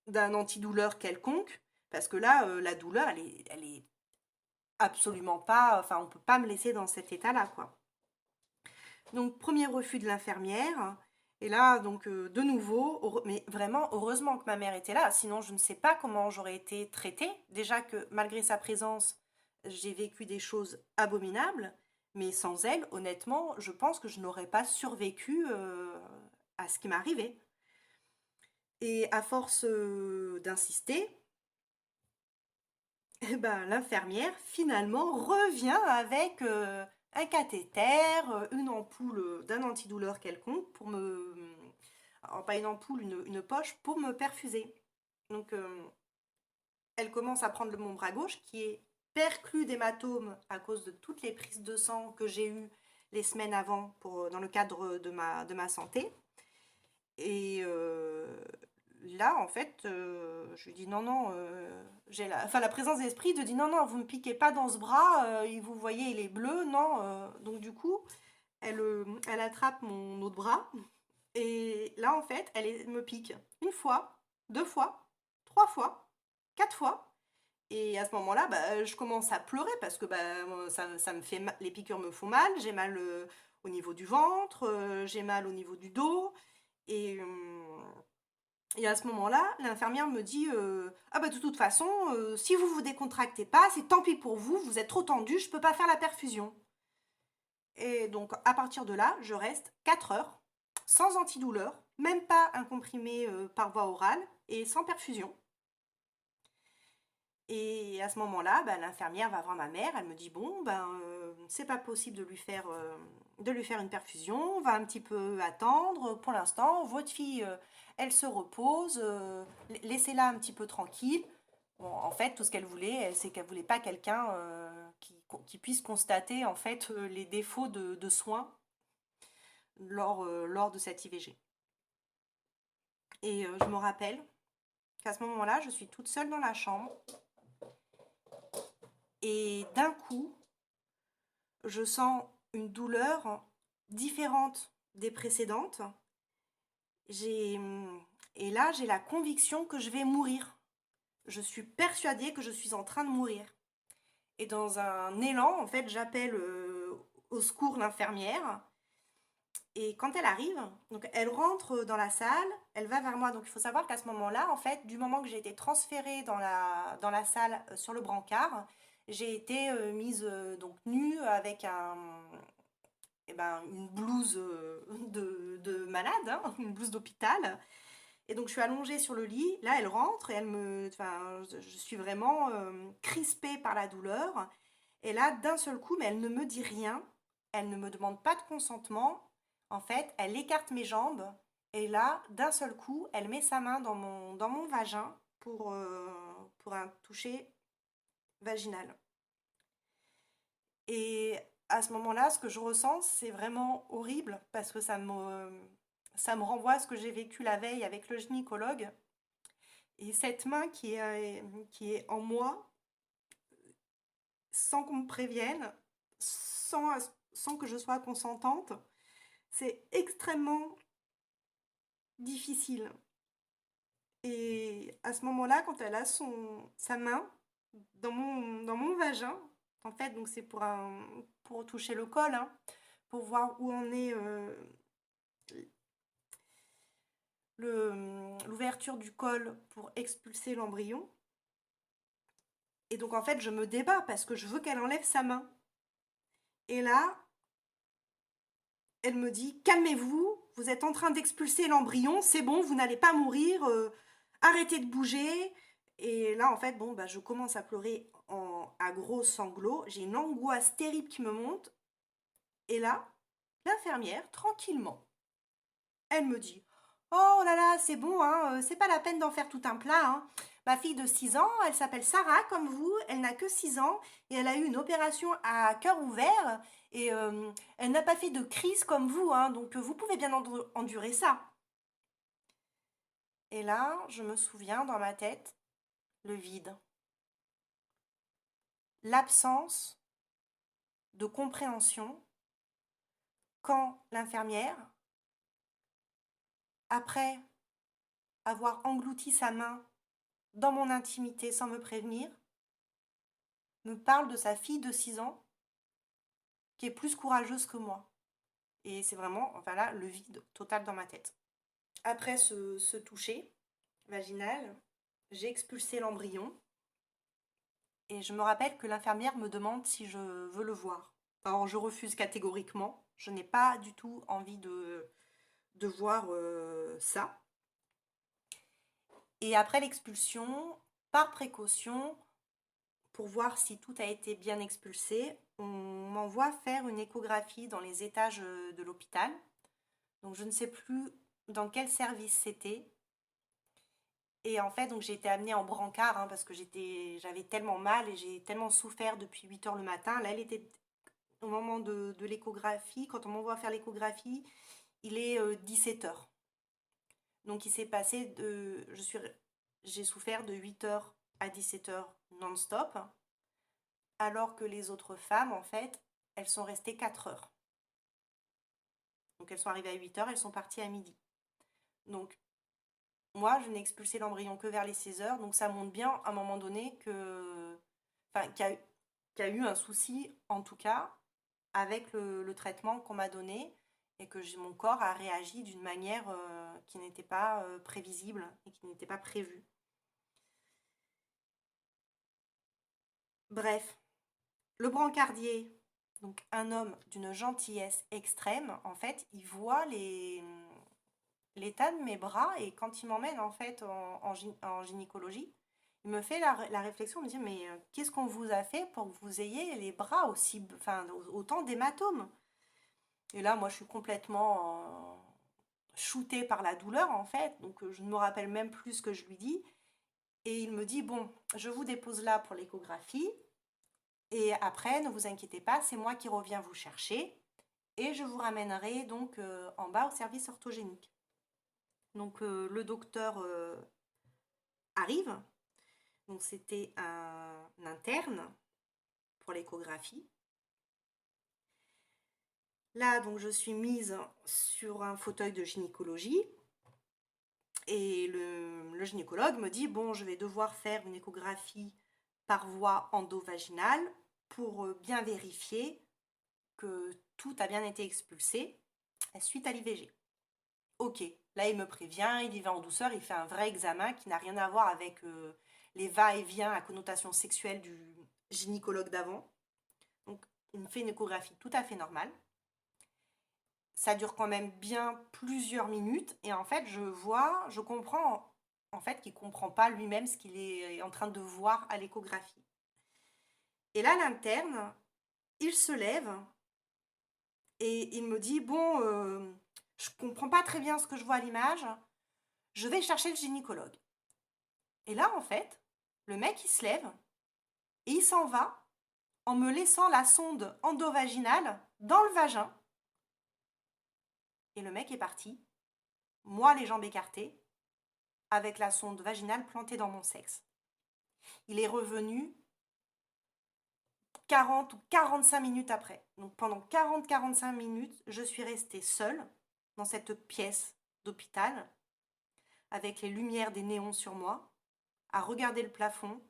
d'un antidouleur quelconque, parce que là, la douleur, elle est absolument pas, enfin, on peut pas me laisser dans cet état-là, quoi. Donc, premier refus de l'infirmière. Et là, donc, de nouveau, mais vraiment, heureusement que ma mère était là, sinon je ne sais pas comment j'aurais été traitée. Déjà que malgré sa présence, j'ai vécu des choses abominables, mais sans elle, honnêtement, je pense que je n'aurais pas survécu à ce qui m'arrivait. Et à force d'insister, eh ben, l'infirmière finalement revient avec un cathéter, une ampoule d'un antidouleur quelconque pour me... alors, pas une ampoule, une poche pour me perfuser. Donc elle commence à prendre mon bras gauche qui est perclus d'hématomes à cause de toutes les prises de sang que j'ai eues les semaines avant dans le cadre de ma santé. Et là, en fait, je lui dis non, non, la présence d'esprit de dit non, non, vous ne me piquez pas dans ce bras, et vous voyez, il est bleu, non. Donc du coup, elle attrape mon autre bras, et là, en fait, me pique une fois, deux fois, trois fois, quatre fois. Et à ce moment-là, bah, je commence à pleurer parce que bah, ça me fait les piqûres me font mal, j'ai mal au niveau du ventre, j'ai mal au niveau du dos. Et, et à ce moment-là, l'infirmière me dit ah bah de toute façon, si vous vous décontractez pas, c'est tant pis pour vous, vous êtes trop tendu, je peux pas faire la perfusion. Et donc à partir de là, je reste 4 heures sans antidouleur, même pas un comprimé par voie orale et sans perfusion. Et à ce moment-là, bah, l'infirmière va voir ma mère, elle me dit bon, ben c'est pas possible de lui faire une perfusion, on va un petit peu attendre. Pour l'instant, votre fille, elle se repose, laissez-la un petit peu tranquille. Bon, en fait, tout ce qu'elle voulait, c'est qu'elle voulait pas quelqu'un qui puisse constater en fait les défauts de soins lors de cette IVG. Et je me rappelle qu'à ce moment-là, je suis toute seule dans la chambre. Et d'un coup, je sens une douleur différente des précédentes. J'ai, et là, j'ai la conviction que je vais mourir. Je suis persuadée que je suis en train de mourir. Et dans un élan, en fait, j'appelle au secours l'infirmière. Et quand elle arrive, donc elle rentre dans la salle, elle va vers moi. Donc il faut savoir qu'à ce moment-là, en fait, du moment que j'ai été transférée dans la salle sur le brancard, j'ai été mise donc nue avec une blouse de malade, hein, une blouse d'hôpital. Et donc je suis allongée sur le lit. Là, elle rentre et je suis vraiment crispée par la douleur. Et là, d'un seul coup, mais elle ne me dit rien. Elle ne me demande pas de consentement. En fait, elle écarte mes jambes. Et là, d'un seul coup, elle met sa main dans mon vagin pour un toucher vaginal. Et à ce moment-là, ce que je ressens, c'est vraiment horrible parce que ça me renvoie à ce que j'ai vécu la veille avec le gynécologue. Et cette main qui est en moi, sans qu'on me prévienne, sans que je sois consentante, c'est extrêmement difficile. Et à ce moment-là, quand elle a sa main dans mon vagin, en fait, donc c'est pour toucher le col, hein, pour voir où en est l'ouverture du col pour expulser l'embryon. Et donc en fait, je me débat parce que je veux qu'elle enlève sa main. Et là, elle me dit calmez-vous, vous êtes en train d'expulser l'embryon, c'est bon, vous n'allez pas mourir, arrêtez de bouger. Et là, en fait, bon, bah, je commence à pleurer à gros sanglots. J'ai une angoisse terrible qui me monte. Et là, l'infirmière, tranquillement, elle me dit oh là là, c'est bon, hein, c'est pas la peine d'en faire tout un plat. Hein. Ma fille de 6 ans, elle s'appelle Sarah comme vous, elle n'a que 6 ans et elle a eu une opération à cœur ouvert et elle n'a pas fait de crise comme vous, hein, donc vous pouvez bien endurer ça. Et là, je me souviens dans ma tête, le vide, l'absence de compréhension quand l'infirmière, après avoir englouti sa main dans mon intimité sans me prévenir, me parle de sa fille de 6 ans qui est plus courageuse que moi Et c'est vraiment, enfin là, le vide total dans ma tête. Après ce toucher vaginal, j'ai expulsé l'embryon. Et je me rappelle que l'infirmière me demande si je veux le voir. Alors je refuse catégoriquement. Je n'ai pas du tout envie de voir ça. Et après l'expulsion, par précaution, pour voir si tout a été bien expulsé, on m'envoie faire une échographie dans les étages de l'hôpital. Donc je ne sais plus dans quel service c'était. Et en fait, donc j'ai été amenée en brancard parce que j'avais tellement mal et j'ai tellement souffert depuis 8 heures le matin. Là, elle était au moment de l'échographie. Quand on m'envoie faire l'échographie, il est 17 heures. Donc il s'est passé j'ai souffert de 8 heures à 17 heures non-stop, alors que les autres femmes, en fait, elles sont restées 4 heures. Donc elles sont arrivées à 8 heures, elles sont parties à midi. Donc moi, je n'ai expulsé l'embryon que vers les 16 heures, donc ça montre bien à un moment donné qu'il y a eu un souci, en tout cas, avec le traitement qu'on m'a donné et que mon corps a réagi d'une manière qui n'était pas prévisible et qui n'était pas prévue. Bref, le brancardier, donc un homme d'une gentillesse extrême, en fait, il voit l'état de mes bras et quand il m'emmène en fait en gynécologie, il me fait la réflexion, il me dit mais qu'est-ce qu'on vous a fait pour que vous ayez les bras enfin autant d'hématomes? Et là, moi, je suis complètement shootée par la douleur en fait, donc je ne me rappelle même plus ce que je lui dis. Et il me dit bon, je vous dépose là pour l'échographie. Et après, ne vous inquiétez pas, c'est moi qui reviens vous chercher et je vous ramènerai donc en bas au service orthogénique. Donc le docteur arrive, donc c'était un interne pour l'échographie. Là, donc je suis mise sur un fauteuil de gynécologie et le gynécologue me dit bon, je vais devoir faire une échographie par voie endovaginale pour bien vérifier que tout a bien été expulsé suite à l'IVG. Ok, là il me prévient, il y va en douceur, il fait un vrai examen qui n'a rien à voir avec les va-et-vient à connotation sexuelle du gynécologue d'avant. Donc il me fait une échographie tout à fait normale. Ça dure quand même bien plusieurs minutes et en fait je comprends en fait qu'il ne comprend pas lui-même ce qu'il est en train de voir à l'échographie. Et là l'interne, il se lève et il me dit bon, je comprends pas très bien ce que je vois à l'image, je vais chercher le gynécologue. Et là en fait, le mec il se lève et il s'en va en me laissant la sonde endovaginale dans le vagin. Et le mec est parti, moi les jambes écartées, avec la sonde vaginale plantée dans mon sexe. Il est revenu 40 ou 45 minutes après. Donc pendant 40-45 minutes, je suis restée seule dans cette pièce d'hôpital, avec les lumières des néons sur moi, à regarder le plafond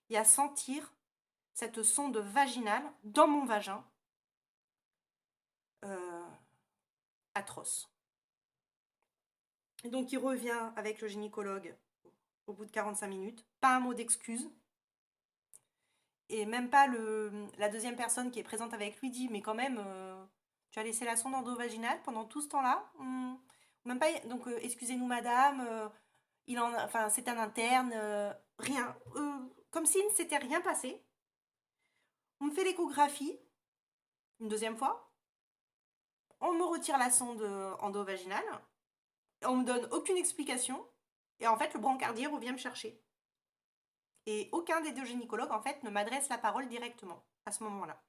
et à sentir cette sonde vaginale dans mon vagin. Atroce. Et donc il revient avec le gynécologue au bout de 45 minutes, pas un mot d'excuse. Et même pas la deuxième personne qui est présente avec lui dit mais quand même tu as laissé la sonde endovaginale pendant tout ce temps-là. Même pas donc excusez-nous madame, enfin c'est un interne, rien, comme s'il ne s'était rien passé. On me fait l'échographie une deuxième fois, on me retire la sonde endovaginale, on me donne aucune explication et en fait le brancardier revient me chercher. Et aucun des deux gynécologues, en fait, ne m'adresse la parole directement à ce moment-là.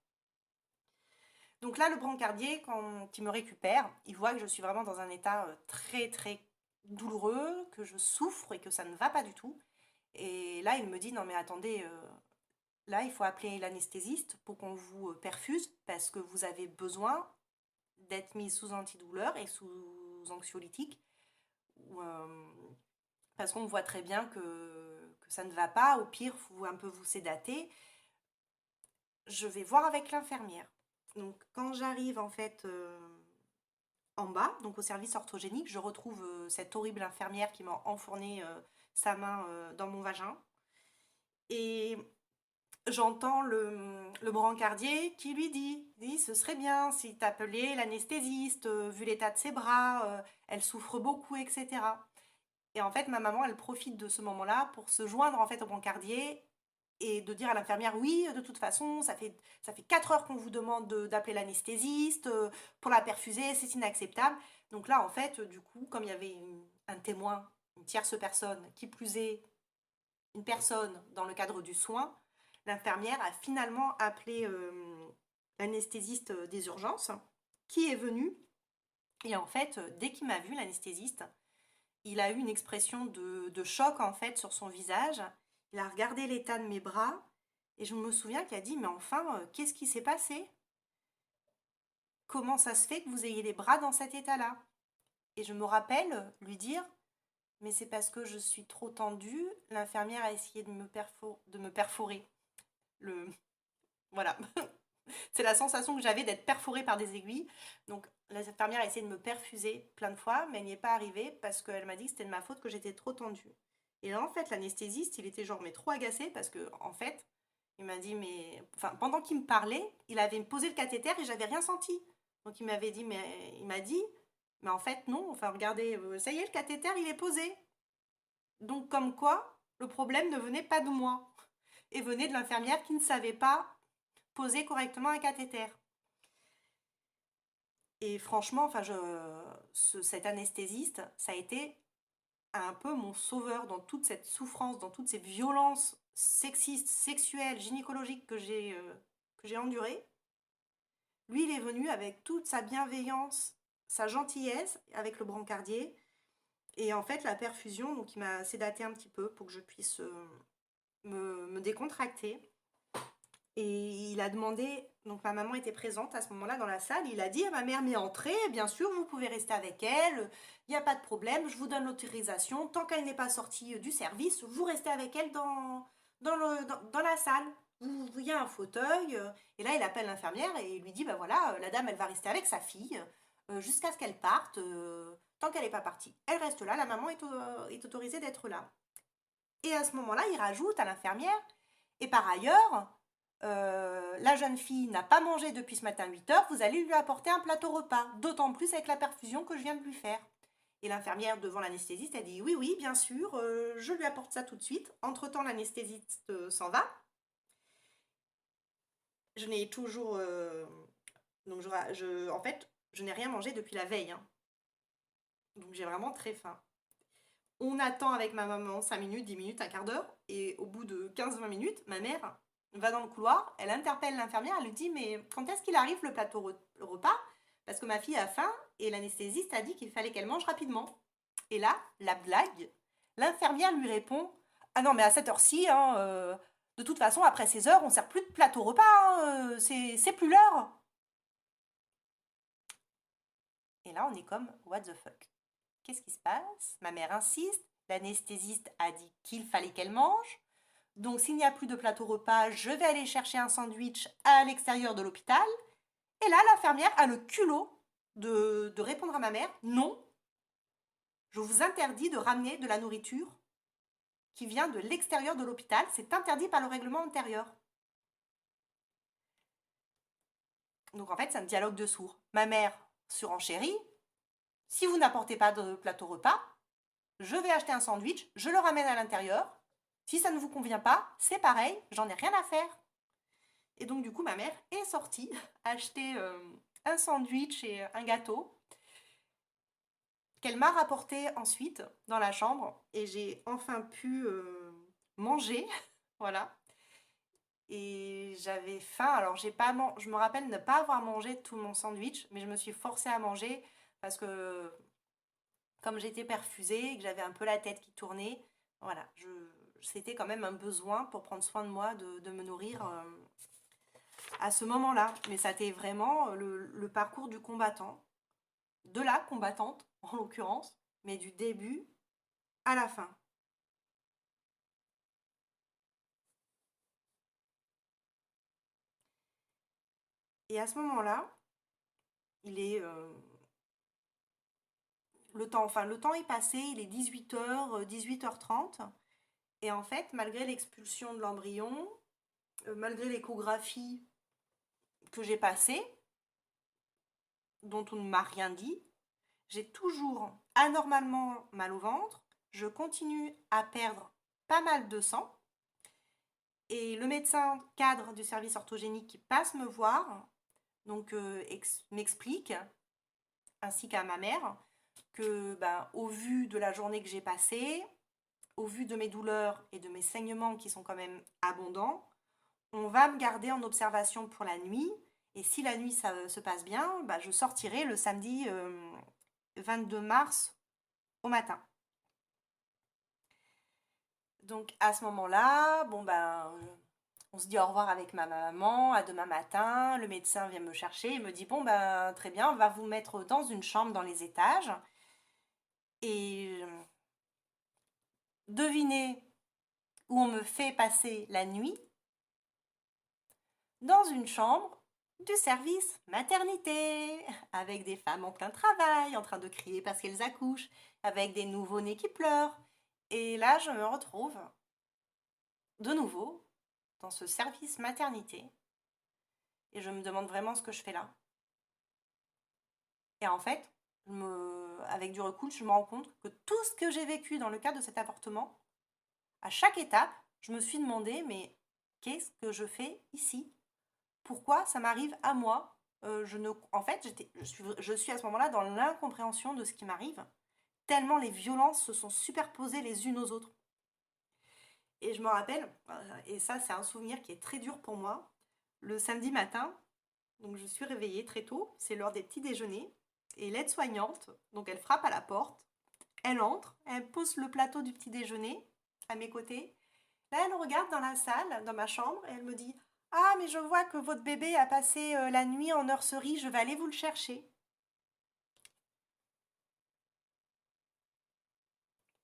Donc là, le brancardier, quand il me récupère, il voit que je suis vraiment dans un état très, très douloureux, que je souffre et que ça ne va pas du tout. Et là, il me dit, non mais attendez, là, il faut appeler l'anesthésiste pour qu'on vous perfuse parce que vous avez besoin d'être mise sous antidouleur et sous anxiolytique. Parce qu'on voit très bien que ça ne va pas, au pire, il faut un peu vous sédater. Je vais voir avec l'infirmière. Donc quand j'arrive en fait en bas, donc au service orthogénique, je retrouve cette horrible infirmière qui m'a enfourné sa main dans mon vagin. Et j'entends le brancardier qui lui dit ce serait bien si t'appelais l'anesthésiste, vu l'état de ses bras, elle souffre beaucoup, etc. Et en fait, ma maman, elle profite de ce moment-là pour se joindre en fait au brancardier et de dire à l'infirmière, oui, de toute façon, ça fait 4 heures qu'on vous demande d'appeler l'anesthésiste, pour la perfuser, c'est inacceptable. Donc là, en fait, du coup, comme il y avait un témoin, une tierce personne, qui plus est, une personne dans le cadre du soin, l'infirmière a finalement appelé l'anesthésiste des urgences, qui est venu. Et en fait, dès qu'il m'a vu, l'anesthésiste, il a eu une expression de choc en fait sur son visage. Il a regardé l'état de mes bras et je me souviens qu'il a dit mais enfin, qu'est-ce qui s'est passé? Comment ça se fait que vous ayez les bras dans cet état-là? Et je me rappelle lui dire mais c'est parce que je suis trop tendue. L'infirmière a essayé de me perforer. Le voilà. C'est la sensation que j'avais d'être perforée par des aiguilles. Donc l'infirmière a essayé de me perfuser plein de fois, mais elle n'y est pas arrivée parce qu'elle m'a dit que c'était de ma faute, que j'étais trop tendue. Et là, en fait, l'anesthésiste, il était genre mais trop agacé parce que en fait, il m'a dit mais enfin pendant qu'il me parlait, il avait posé le cathéter et j'avais rien senti. Donc il m'avait dit mais il m'a dit mais en fait non, enfin regardez, ça y est, le cathéter, il est posé. Donc comme quoi, le problème ne venait pas de moi et venait de l'infirmière qui ne savait pas poser correctement un cathéter. Et franchement, enfin, cet anesthésiste, ça a été un peu mon sauveur dans toute cette souffrance, dans toutes ces violences sexistes, sexuelles, gynécologiques que j'ai endurées. Lui, il est venu avec toute sa bienveillance, sa gentillesse, avec le brancardier. Et en fait, la perfusion, donc il m'a sédaté un petit peu pour que je puisse me décontracter. Et il a demandé, donc ma maman était présente à ce moment-là dans la salle, il a dit à ma mère, mais entrez, bien sûr, vous pouvez rester avec elle, il n'y a pas de problème, je vous donne l'autorisation, tant qu'elle n'est pas sortie du service, vous restez avec elle dans la salle. Il y a un fauteuil, et là il appelle l'infirmière et il lui dit, bah voilà, la dame elle va rester avec sa fille jusqu'à ce qu'elle parte, tant qu'elle n'est pas partie. Elle reste là, la maman est autorisée d'être là. Et à ce moment-là, il rajoute à l'infirmière, et par ailleurs, la jeune fille n'a pas mangé depuis ce matin 8 heures, vous allez lui apporter un plateau repas, d'autant plus avec la perfusion que je viens de lui faire. Et l'infirmière, devant l'anesthésiste, a dit oui, oui, bien sûr, je lui apporte ça tout de suite. Entre-temps, l'anesthésiste s'en va. Je n'ai toujours. Donc, en fait, je n'ai rien mangé depuis la veille, hein. Donc, j'ai vraiment très faim. On attend avec ma maman 5 minutes, 10 minutes, un quart d'heure. Et au bout de 15-20 minutes, ma mère va dans le couloir, elle interpelle l'infirmière, elle lui dit mais quand est-ce qu'il arrive le plateau repas? Parce que ma fille a faim et l'anesthésiste a dit qu'il fallait qu'elle mange rapidement. Et là, la blague, l'infirmière lui répond ah non mais à cette heure-ci, hein, de toute façon après 16 heures on sert plus de plateau repas, hein, c'est plus l'heure. Et là on est comme what the fuck. Qu'est-ce qui se passe? Ma mère insiste, l'anesthésiste a dit qu'il fallait qu'elle mange. Donc s'il n'y a plus de plateau repas, je vais aller chercher un sandwich à l'extérieur de l'hôpital. Et là, l'infirmière a le culot de répondre à ma mère, non, je vous interdis de ramener de la nourriture qui vient de l'extérieur de l'hôpital. C'est interdit par le règlement intérieur. Donc en fait, c'est un dialogue de sourds. Ma mère surenchérit, si vous n'apportez pas de plateau repas, je vais acheter un sandwich, je le ramène à l'intérieur. Si ça ne vous convient pas, c'est pareil, j'en ai rien à faire. Et donc du coup, ma mère est sortie acheter un sandwich et un gâteau qu'elle m'a rapporté ensuite dans la chambre. Et j'ai enfin pu manger, voilà. Et j'avais faim, alors je me rappelle ne pas avoir mangé tout mon sandwich, mais je me suis forcée à manger parce que comme j'étais perfusée et que j'avais un peu la tête qui tournait, voilà, c'était quand même un besoin pour prendre soin de moi, de me nourrir à ce moment-là. Mais ça a été vraiment le parcours du combattant, de la combattante en l'occurrence, mais du début à la fin. Et à ce moment-là, il est le temps est passé, il est 18h, 18h30. Et en fait, malgré l'expulsion de l'embryon, malgré l'échographie que j'ai passée, dont on ne m'a rien dit, j'ai toujours anormalement mal au ventre. Je continue à perdre pas mal de sang. Et le médecin cadre du service orthogénique qui passe me voir, donc m'explique, ainsi qu'à ma mère, que au vu de la journée que j'ai passée, au vu de mes douleurs et de mes saignements qui sont quand même abondants, on va me garder en observation pour la nuit. Et si la nuit ça se passe bien, je sortirai le samedi 22 mars au matin. Donc à ce moment-là, on se dit au revoir avec ma maman, à demain matin. Le médecin vient me chercher et me dit très bien, on va vous mettre dans une chambre dans les étages. Et devinez où on me fait passer la nuit? Dans une chambre du service maternité, avec des femmes en plein travail, en train de crier parce qu'elles accouchent, avec des nouveau-nés qui pleurent. Et là, je me retrouve de nouveau dans ce service maternité et je me demande vraiment ce que je fais là. Et en fait, avec du recul, je me rends compte que tout ce que j'ai vécu dans le cadre de cet avortement, à chaque étape, je me suis demandé, mais qu'est-ce que je fais ici? Pourquoi ça m'arrive à moi? En fait, je suis à ce moment-là dans l'incompréhension de ce qui m'arrive, tellement les violences se sont superposées les unes aux autres. Et je me rappelle, et ça c'est un souvenir qui est très dur pour moi, le samedi matin, donc je suis réveillée très tôt, c'est l'heure des petits déjeuners, et l'aide-soignante, donc elle frappe à la porte, elle entre, elle pose le plateau du petit déjeuner à mes côtés. Là, elle regarde dans la salle, dans ma chambre, et elle me dit: ah, mais je vois que votre bébé a passé la nuit en nurserie, je vais aller vous le chercher.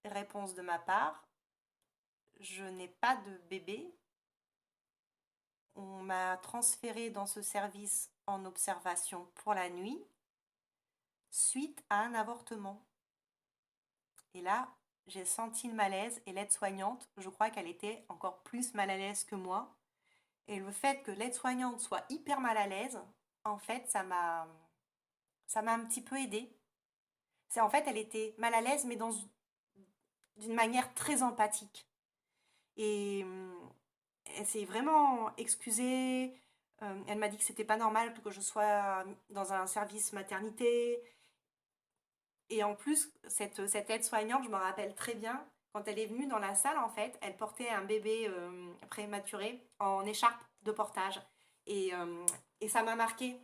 Réponse de ma part: je n'ai pas de bébé. On m'a transférée dans ce service en observation pour la nuit suite à un avortement. Et là, j'ai senti le malaise et l'aide-soignante, je crois qu'elle était encore plus mal à l'aise que moi. Et le fait que l'aide-soignante soit hyper mal à l'aise, en fait, ça m'a un petit peu aidée. En fait, elle était mal à l'aise, mais d'une manière très empathique. Et elle s'est vraiment excusée. Elle m'a dit que c'était pas normal que je sois dans un service maternité. Et en plus, cette aide-soignante, je me rappelle très bien, quand elle est venue dans la salle, en fait, elle portait un bébé prématuré en écharpe de portage. Et ça m'a marqué.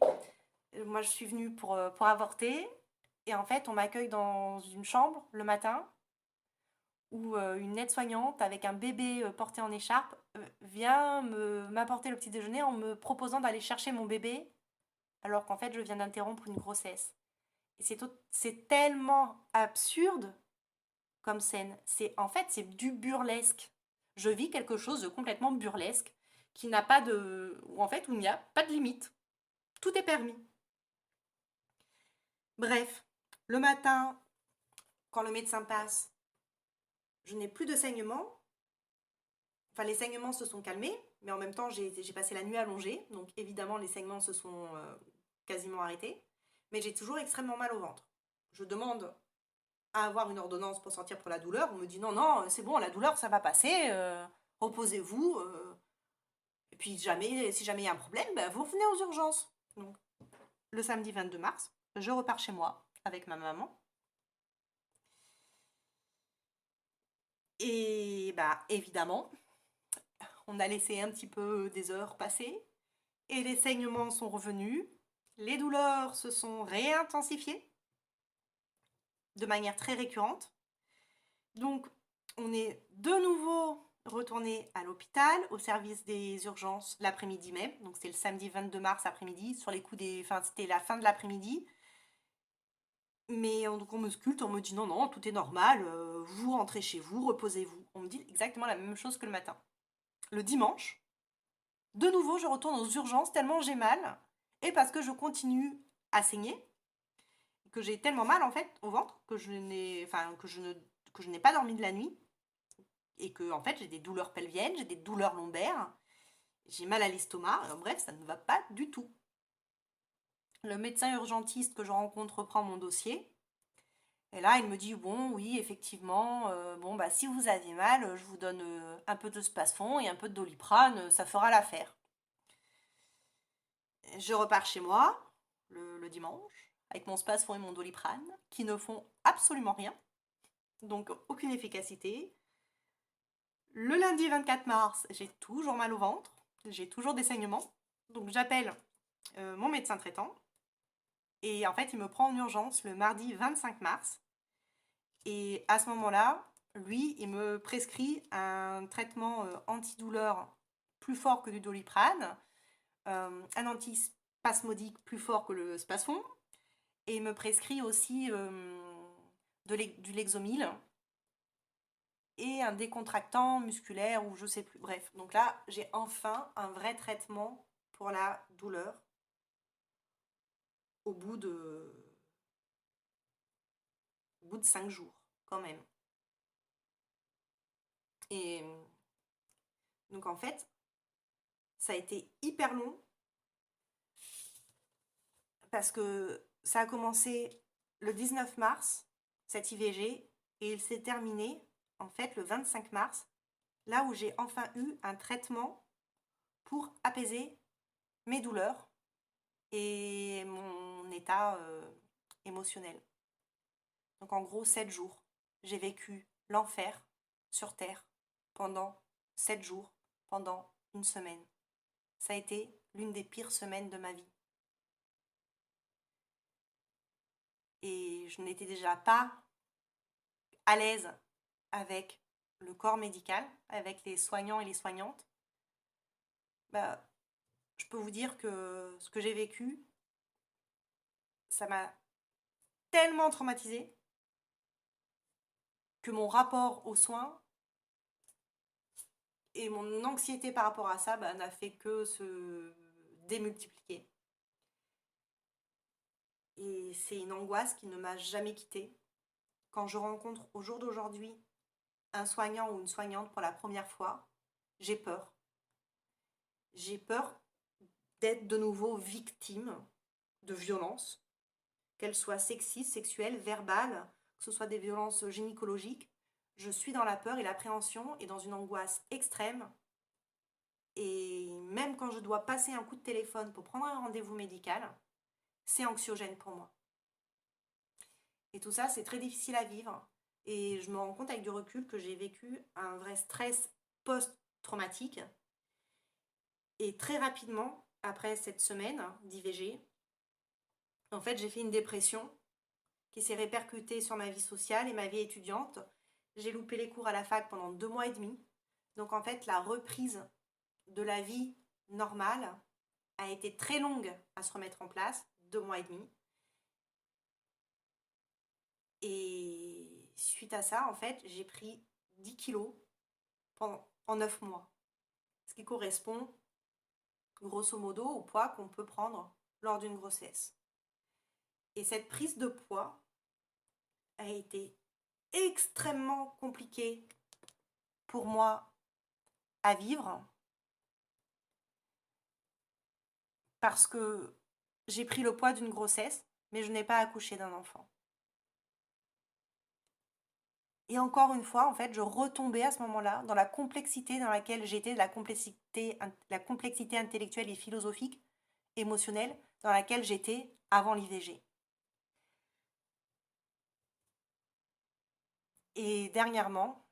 Moi, je suis venue pour avorter. Et en fait, on m'accueille dans une chambre le matin où une aide-soignante avec un bébé porté en écharpe vient m'apporter le petit déjeuner en me proposant d'aller chercher mon bébé alors qu'en fait, je viens d'interrompre une grossesse. Et c'est tellement absurde comme scène. En fait, c'est du burlesque. Je vis quelque chose de complètement burlesque qui n'a pas de... où il n'y a pas de limite. Tout est permis. Bref, le matin, quand le médecin passe, je n'ai plus de saignements. Enfin, les saignements se sont calmés, mais en même temps, j'ai passé la nuit allongée. Donc, évidemment, les saignements se sont quasiment arrêtés. Mais j'ai toujours extrêmement mal au ventre. Je demande à avoir une ordonnance pour sortir pour la douleur. On me dit non, non, c'est bon, la douleur, ça va passer. Reposez-vous. Et puis, si jamais il y a un problème, vous revenez aux urgences. Donc, le samedi 22 mars, je repars chez moi avec ma maman. Et évidemment, on a laissé un petit peu des heures passer et les saignements sont revenus. Les douleurs se sont réintensifiées de manière très récurrente. Donc, on est de nouveau retourné à l'hôpital, au service des urgences l'après-midi même. Donc, c'était le samedi 22 mars après-midi, sur les coups c'était la fin de l'après-midi. Mais donc on me sculpte, on me dit non, non, tout est normal, vous rentrez chez vous, reposez-vous. On me dit exactement la même chose que le matin. Le dimanche, de nouveau, je retourne aux urgences tellement j'ai mal et parce que je continue à saigner. que j'ai tellement mal en fait au ventre que je n'ai pas dormi de la nuit et que en fait j'ai des douleurs pelviennes, j'ai des douleurs lombaires, j'ai mal à l'estomac. Bref, ça ne va pas du tout. Le médecin urgentiste que je rencontre reprend mon dossier. Et là, il me dit, bon, oui, effectivement, bon, bah, si vous avez mal, je vous donne un peu de Spasfon et un peu de Doliprane, ça fera l'affaire. Je repars chez moi le dimanche avec mon Spasfon et mon Doliprane qui ne font absolument rien, donc aucune efficacité. Le lundi 24 mars, j'ai toujours mal au ventre, j'ai toujours des saignements, donc j'appelle mon médecin traitant et en fait, il me prend en urgence le mardi 25 mars. Et à ce moment-là, lui, il me prescrit un traitement antidouleur plus fort que du Doliprane, un antispasmodique plus fort que le Spasfon, et il me prescrit aussi du Lexomil et un décontractant musculaire ou je sais plus. Bref, donc là, j'ai enfin un vrai traitement pour la douleur au bout de, au bout de 5 jours, quand même. Et donc en fait, ça a été hyper long parce que ça a commencé le 19 mars, cette IVG, et il s'est terminé en fait le 25 mars, là où j'ai enfin eu un traitement pour apaiser mes douleurs et mon état émotionnel. Donc en gros, 7 jours. J'ai vécu l'enfer sur Terre pendant 7 jours, pendant une semaine. Ça a été l'une des pires semaines de ma vie. Et je n'étais déjà pas à l'aise avec le corps médical, avec les soignants et les soignantes. Bah, je peux vous dire que ce que j'ai vécu, ça m'a tellement traumatisée que mon rapport aux soins et mon anxiété par rapport à ça n'a fait que se démultiplier. Et c'est une angoisse qui ne m'a jamais quittée. Quand je rencontre au jour d'aujourd'hui un soignant ou une soignante pour la première fois, j'ai peur. J'ai peur d'être de nouveau victime de violences, qu'elles soient sexistes, sexuelles, verbales, que ce soit des violences gynécologiques. Je suis dans la peur et l'appréhension et dans une angoisse extrême. Et même quand je dois passer un coup de téléphone pour prendre un rendez-vous médical, c'est anxiogène pour moi. Et tout ça, c'est très difficile à vivre. Et je me rends compte avec du recul que j'ai vécu un vrai stress post-traumatique. Et très rapidement, après cette semaine d'IVG, en fait, j'ai fait une dépression qui s'est répercutée sur ma vie sociale et ma vie étudiante. J'ai loupé les cours à la fac pendant 2 mois et demi. Donc en fait, la reprise de la vie normale a été très longue à se remettre en place, 2 mois et demi. Et suite à ça, en fait, j'ai pris 10 kilos en 9 mois. Ce qui correspond, grosso modo, au poids qu'on peut prendre lors d'une grossesse. Et cette prise de poids a été extrêmement compliquée pour moi à vivre parce que j'ai pris le poids d'une grossesse, mais je n'ai pas accouché d'un enfant. Et encore une fois, en fait, je retombais à ce moment-là dans la complexité dans laquelle j'étais, la complexité intellectuelle et philosophique, émotionnelle, dans laquelle j'étais avant l'IVG. Et dernièrement,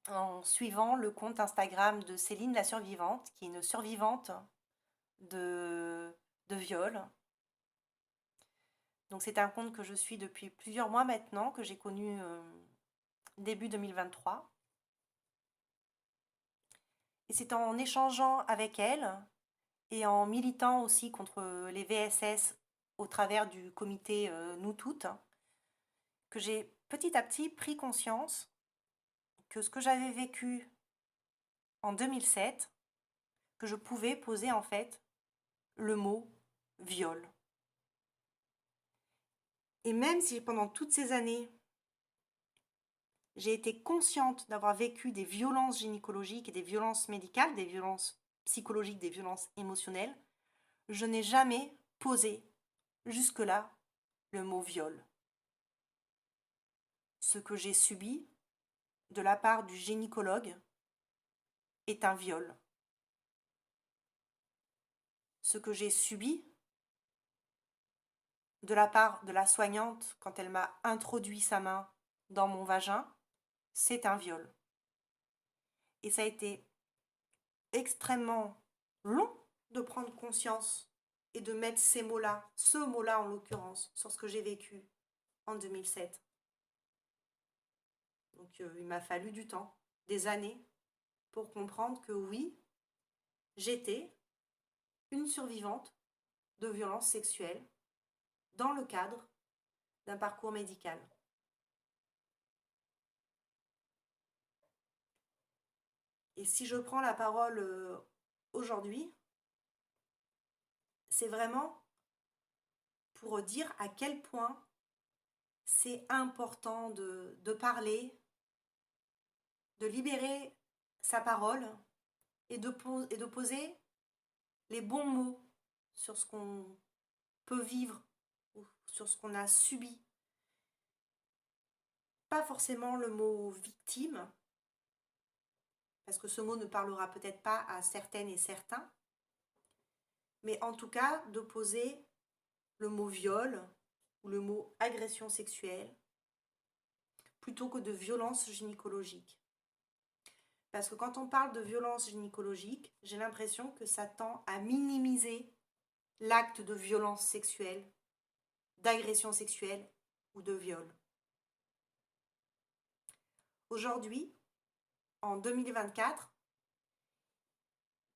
en suivant le compte Instagram de Céline la survivante, qui est une survivante de viol. Donc c'est un compte que je suis depuis plusieurs mois maintenant, que j'ai connu début 2023. Et c'est en échangeant avec elle et en militant aussi contre les VSS au travers du comité Nous Toutes que j'ai petit à petit pris conscience que ce que j'avais vécu en 2007, que je pouvais poser en fait le mot viol. Et même si pendant toutes ces années, j'ai été consciente d'avoir vécu des violences gynécologiques et des violences médicales, des violences psychologiques, des violences émotionnelles, je n'ai jamais posé jusque-là le mot viol. Ce que j'ai subi de la part du gynécologue est un viol. Ce que j'ai subi de la part de la soignante quand elle m'a introduit sa main dans mon vagin, c'est un viol. Et ça a été extrêmement long de prendre conscience et de mettre ces mots-là, ce mot-là en l'occurrence, sur ce que j'ai vécu en 2007. Donc il m'a fallu du temps, des années, pour comprendre que oui, j'étais une survivante de violences sexuelles dans le cadre d'un parcours médical. Et si je prends la parole aujourd'hui, c'est vraiment pour dire à quel point c'est important de parler, de libérer sa parole et de poser les bons mots sur ce qu'on peut vivre ou sur ce qu'on a subi. Pas forcément le mot victime, parce que ce mot ne parlera peut-être pas à certaines et certains, mais en tout cas de poser le mot viol ou le mot agression sexuelle plutôt que de violence gynécologique. Parce que quand on parle de violence gynécologique, j'ai l'impression que ça tend à minimiser l'acte de violence sexuelle, d'agression sexuelle ou de viol. Aujourd'hui, en 2024,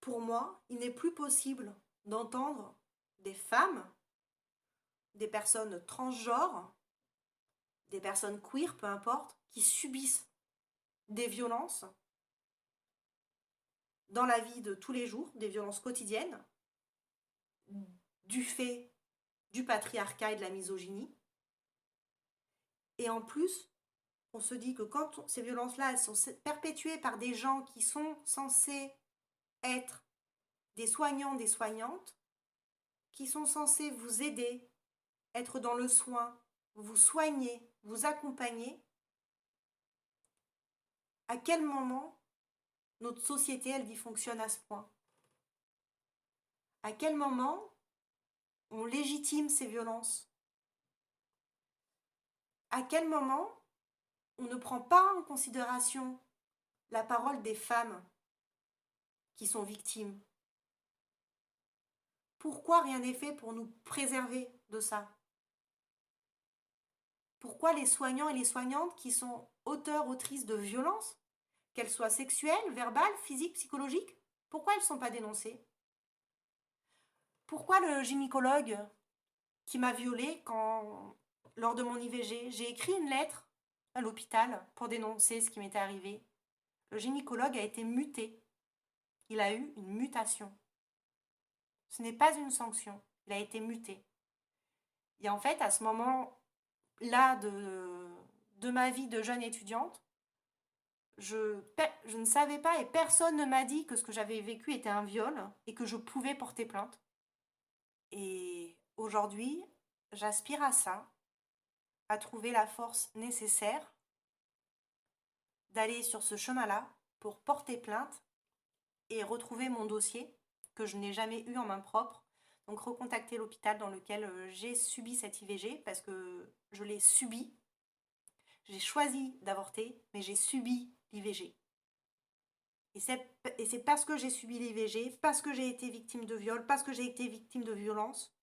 pour moi, il n'est plus possible d'entendre des femmes, des personnes transgenres, des personnes queer, peu importe, qui subissent des violences dans la vie de tous les jours, des violences quotidiennes, du fait du patriarcat et de la misogynie. Et en plus, on se dit que quand ces violences-là, elles sont perpétuées par des gens qui sont censés être des soignants, des soignantes, qui sont censés vous aider, être dans le soin, vous soigner, vous accompagner, à quel moment notre société, elle dysfonctionne à ce point? À quel moment on légitime ces violences? À quel moment on ne prend pas en considération la parole des femmes qui sont victimes? Pourquoi rien n'est fait pour nous préserver de ça? Pourquoi les soignants et les soignantes qui sont auteurs, autrices de violences, qu'elles soient sexuelles, verbales, physiques, psychologiques, pourquoi elles ne sont pas dénoncées? Pourquoi le gynécologue qui m'a violée lors de mon IVG, j'ai écrit une lettre à l'hôpital pour dénoncer ce qui m'était arrivé. Le gynécologue a été muté. Il a eu une mutation. Ce n'est pas une sanction. Il a été muté. Et en fait, à ce moment-là de ma vie de jeune étudiante, je ne savais pas et personne ne m'a dit que ce que j'avais vécu était un viol et que je pouvais porter plainte. Et aujourd'hui, j'aspire à ça, à trouver la force nécessaire d'aller sur ce chemin-là pour porter plainte et retrouver mon dossier que je n'ai jamais eu en main propre. Donc recontacter l'hôpital dans lequel j'ai subi cette IVG parce que je l'ai subi. J'ai choisi d'avorter, mais j'ai subi l'IVG. Et c'est parce que j'ai subi l'IVG, parce que j'ai été victime de viol, parce que j'ai été victime de violence,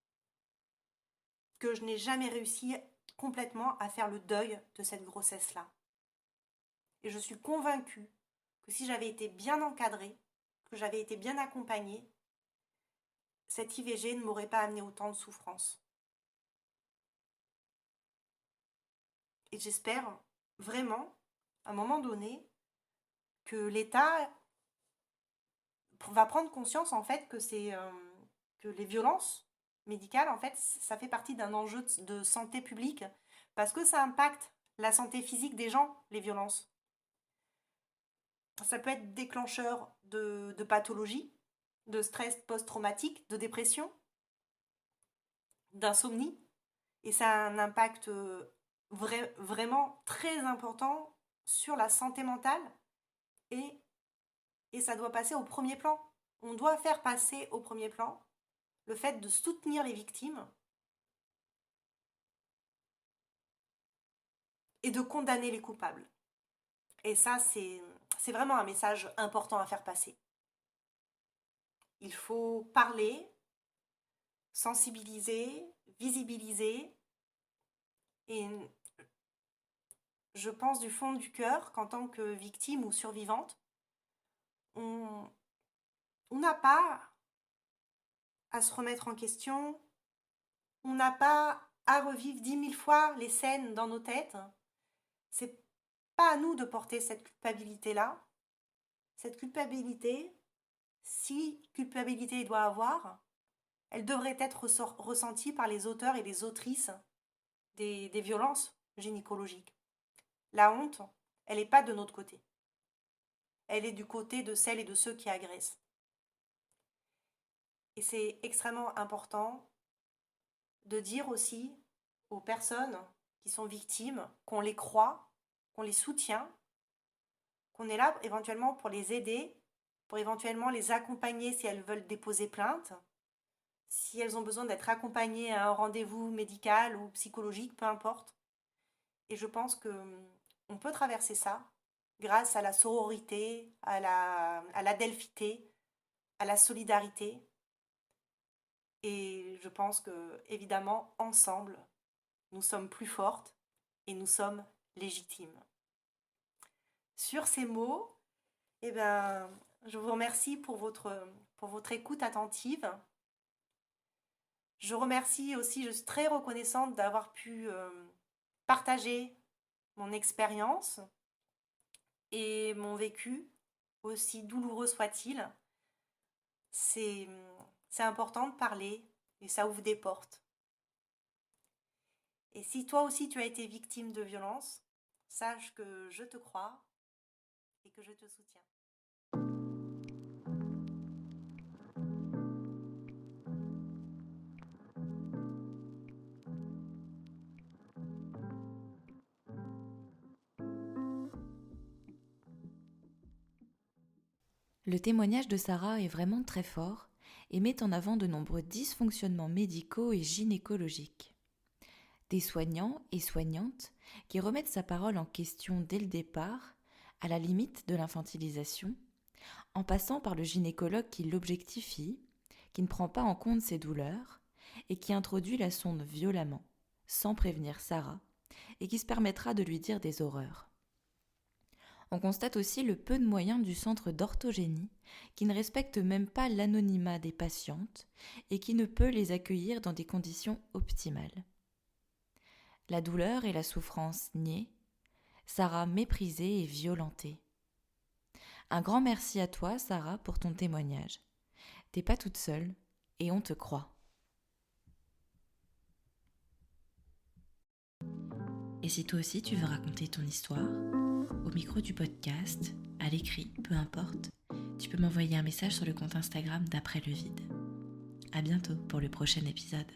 que je n'ai jamais réussi complètement à faire le deuil de cette grossesse-là. Et je suis convaincue que si j'avais été bien encadrée, que j'avais été bien accompagnée, cette IVG ne m'aurait pas amené autant de souffrance. Et j'espère vraiment, à un moment donné, que l'État va prendre conscience en fait que les violences médicale, en fait, ça fait partie d'un enjeu de santé publique parce que ça impacte la santé physique des gens, les violences. Ça peut être déclencheur de pathologies, de stress post-traumatique, de dépression, d'insomnie. Et ça a un impact vraiment très important sur la santé mentale et, et ça doit passer au premier plan. On doit faire passer au premier plan le fait de soutenir les victimes et de condamner les coupables. Et ça, c'est vraiment un message important à faire passer. Il faut parler, sensibiliser, visibiliser. Et je pense du fond du cœur qu'en tant que victime ou survivante, on n'a pas à se remettre en question, on n'a pas à revivre 10 000 fois les scènes dans nos têtes. C'est pas à nous de porter cette culpabilité-là. Cette culpabilité, si culpabilité il doit avoir, elle devrait être ressentie par les auteurs et les autrices des violences gynécologiques. La honte, elle n'est pas de notre côté. Elle est du côté de celles et de ceux qui agressent. Et c'est extrêmement important de dire aussi aux personnes qui sont victimes qu'on les croit, qu'on les soutient, qu'on est là éventuellement pour les aider, pour éventuellement les accompagner si elles veulent déposer plainte, si elles ont besoin d'être accompagnées à un rendez-vous médical ou psychologique, peu importe. Et je pense qu'on peut traverser ça grâce à la sororité, à l'adelphité, à la solidarité. Et je pense que, évidemment, ensemble, nous sommes plus fortes et nous sommes légitimes. Sur ces mots, eh ben, je vous remercie pour votre écoute attentive. Je remercie aussi, je suis très reconnaissante d'avoir pu partager mon expérience et mon vécu, aussi douloureux soit-il. C'est, c'est important de parler et ça ouvre des portes. Et si toi aussi tu as été victime de violence, sache que je te crois et que je te soutiens. Le témoignage de Sarah est vraiment très fort et met en avant de nombreux dysfonctionnements médicaux et gynécologiques. Des soignants et soignantes qui remettent sa parole en question dès le départ, à la limite de l'infantilisation, en passant par le gynécologue qui l'objectifie, qui ne prend pas en compte ses douleurs et qui introduit la sonde violemment, sans prévenir Sarah, et qui se permettra de lui dire des horreurs. On constate aussi le peu de moyens du centre d'orthogénie, qui ne respecte même pas l'anonymat des patientes et qui ne peut les accueillir dans des conditions optimales. La douleur et la souffrance niées, Sarah méprisée et violentée. Un grand merci à toi, Sarah, pour ton témoignage. T'es pas toute seule et on te croit. Et si toi aussi tu veux raconter ton histoire, au micro du podcast, à l'écrit, peu importe, tu peux m'envoyer un message sur le compte Instagram d'Après le vide. À bientôt pour le prochain épisode.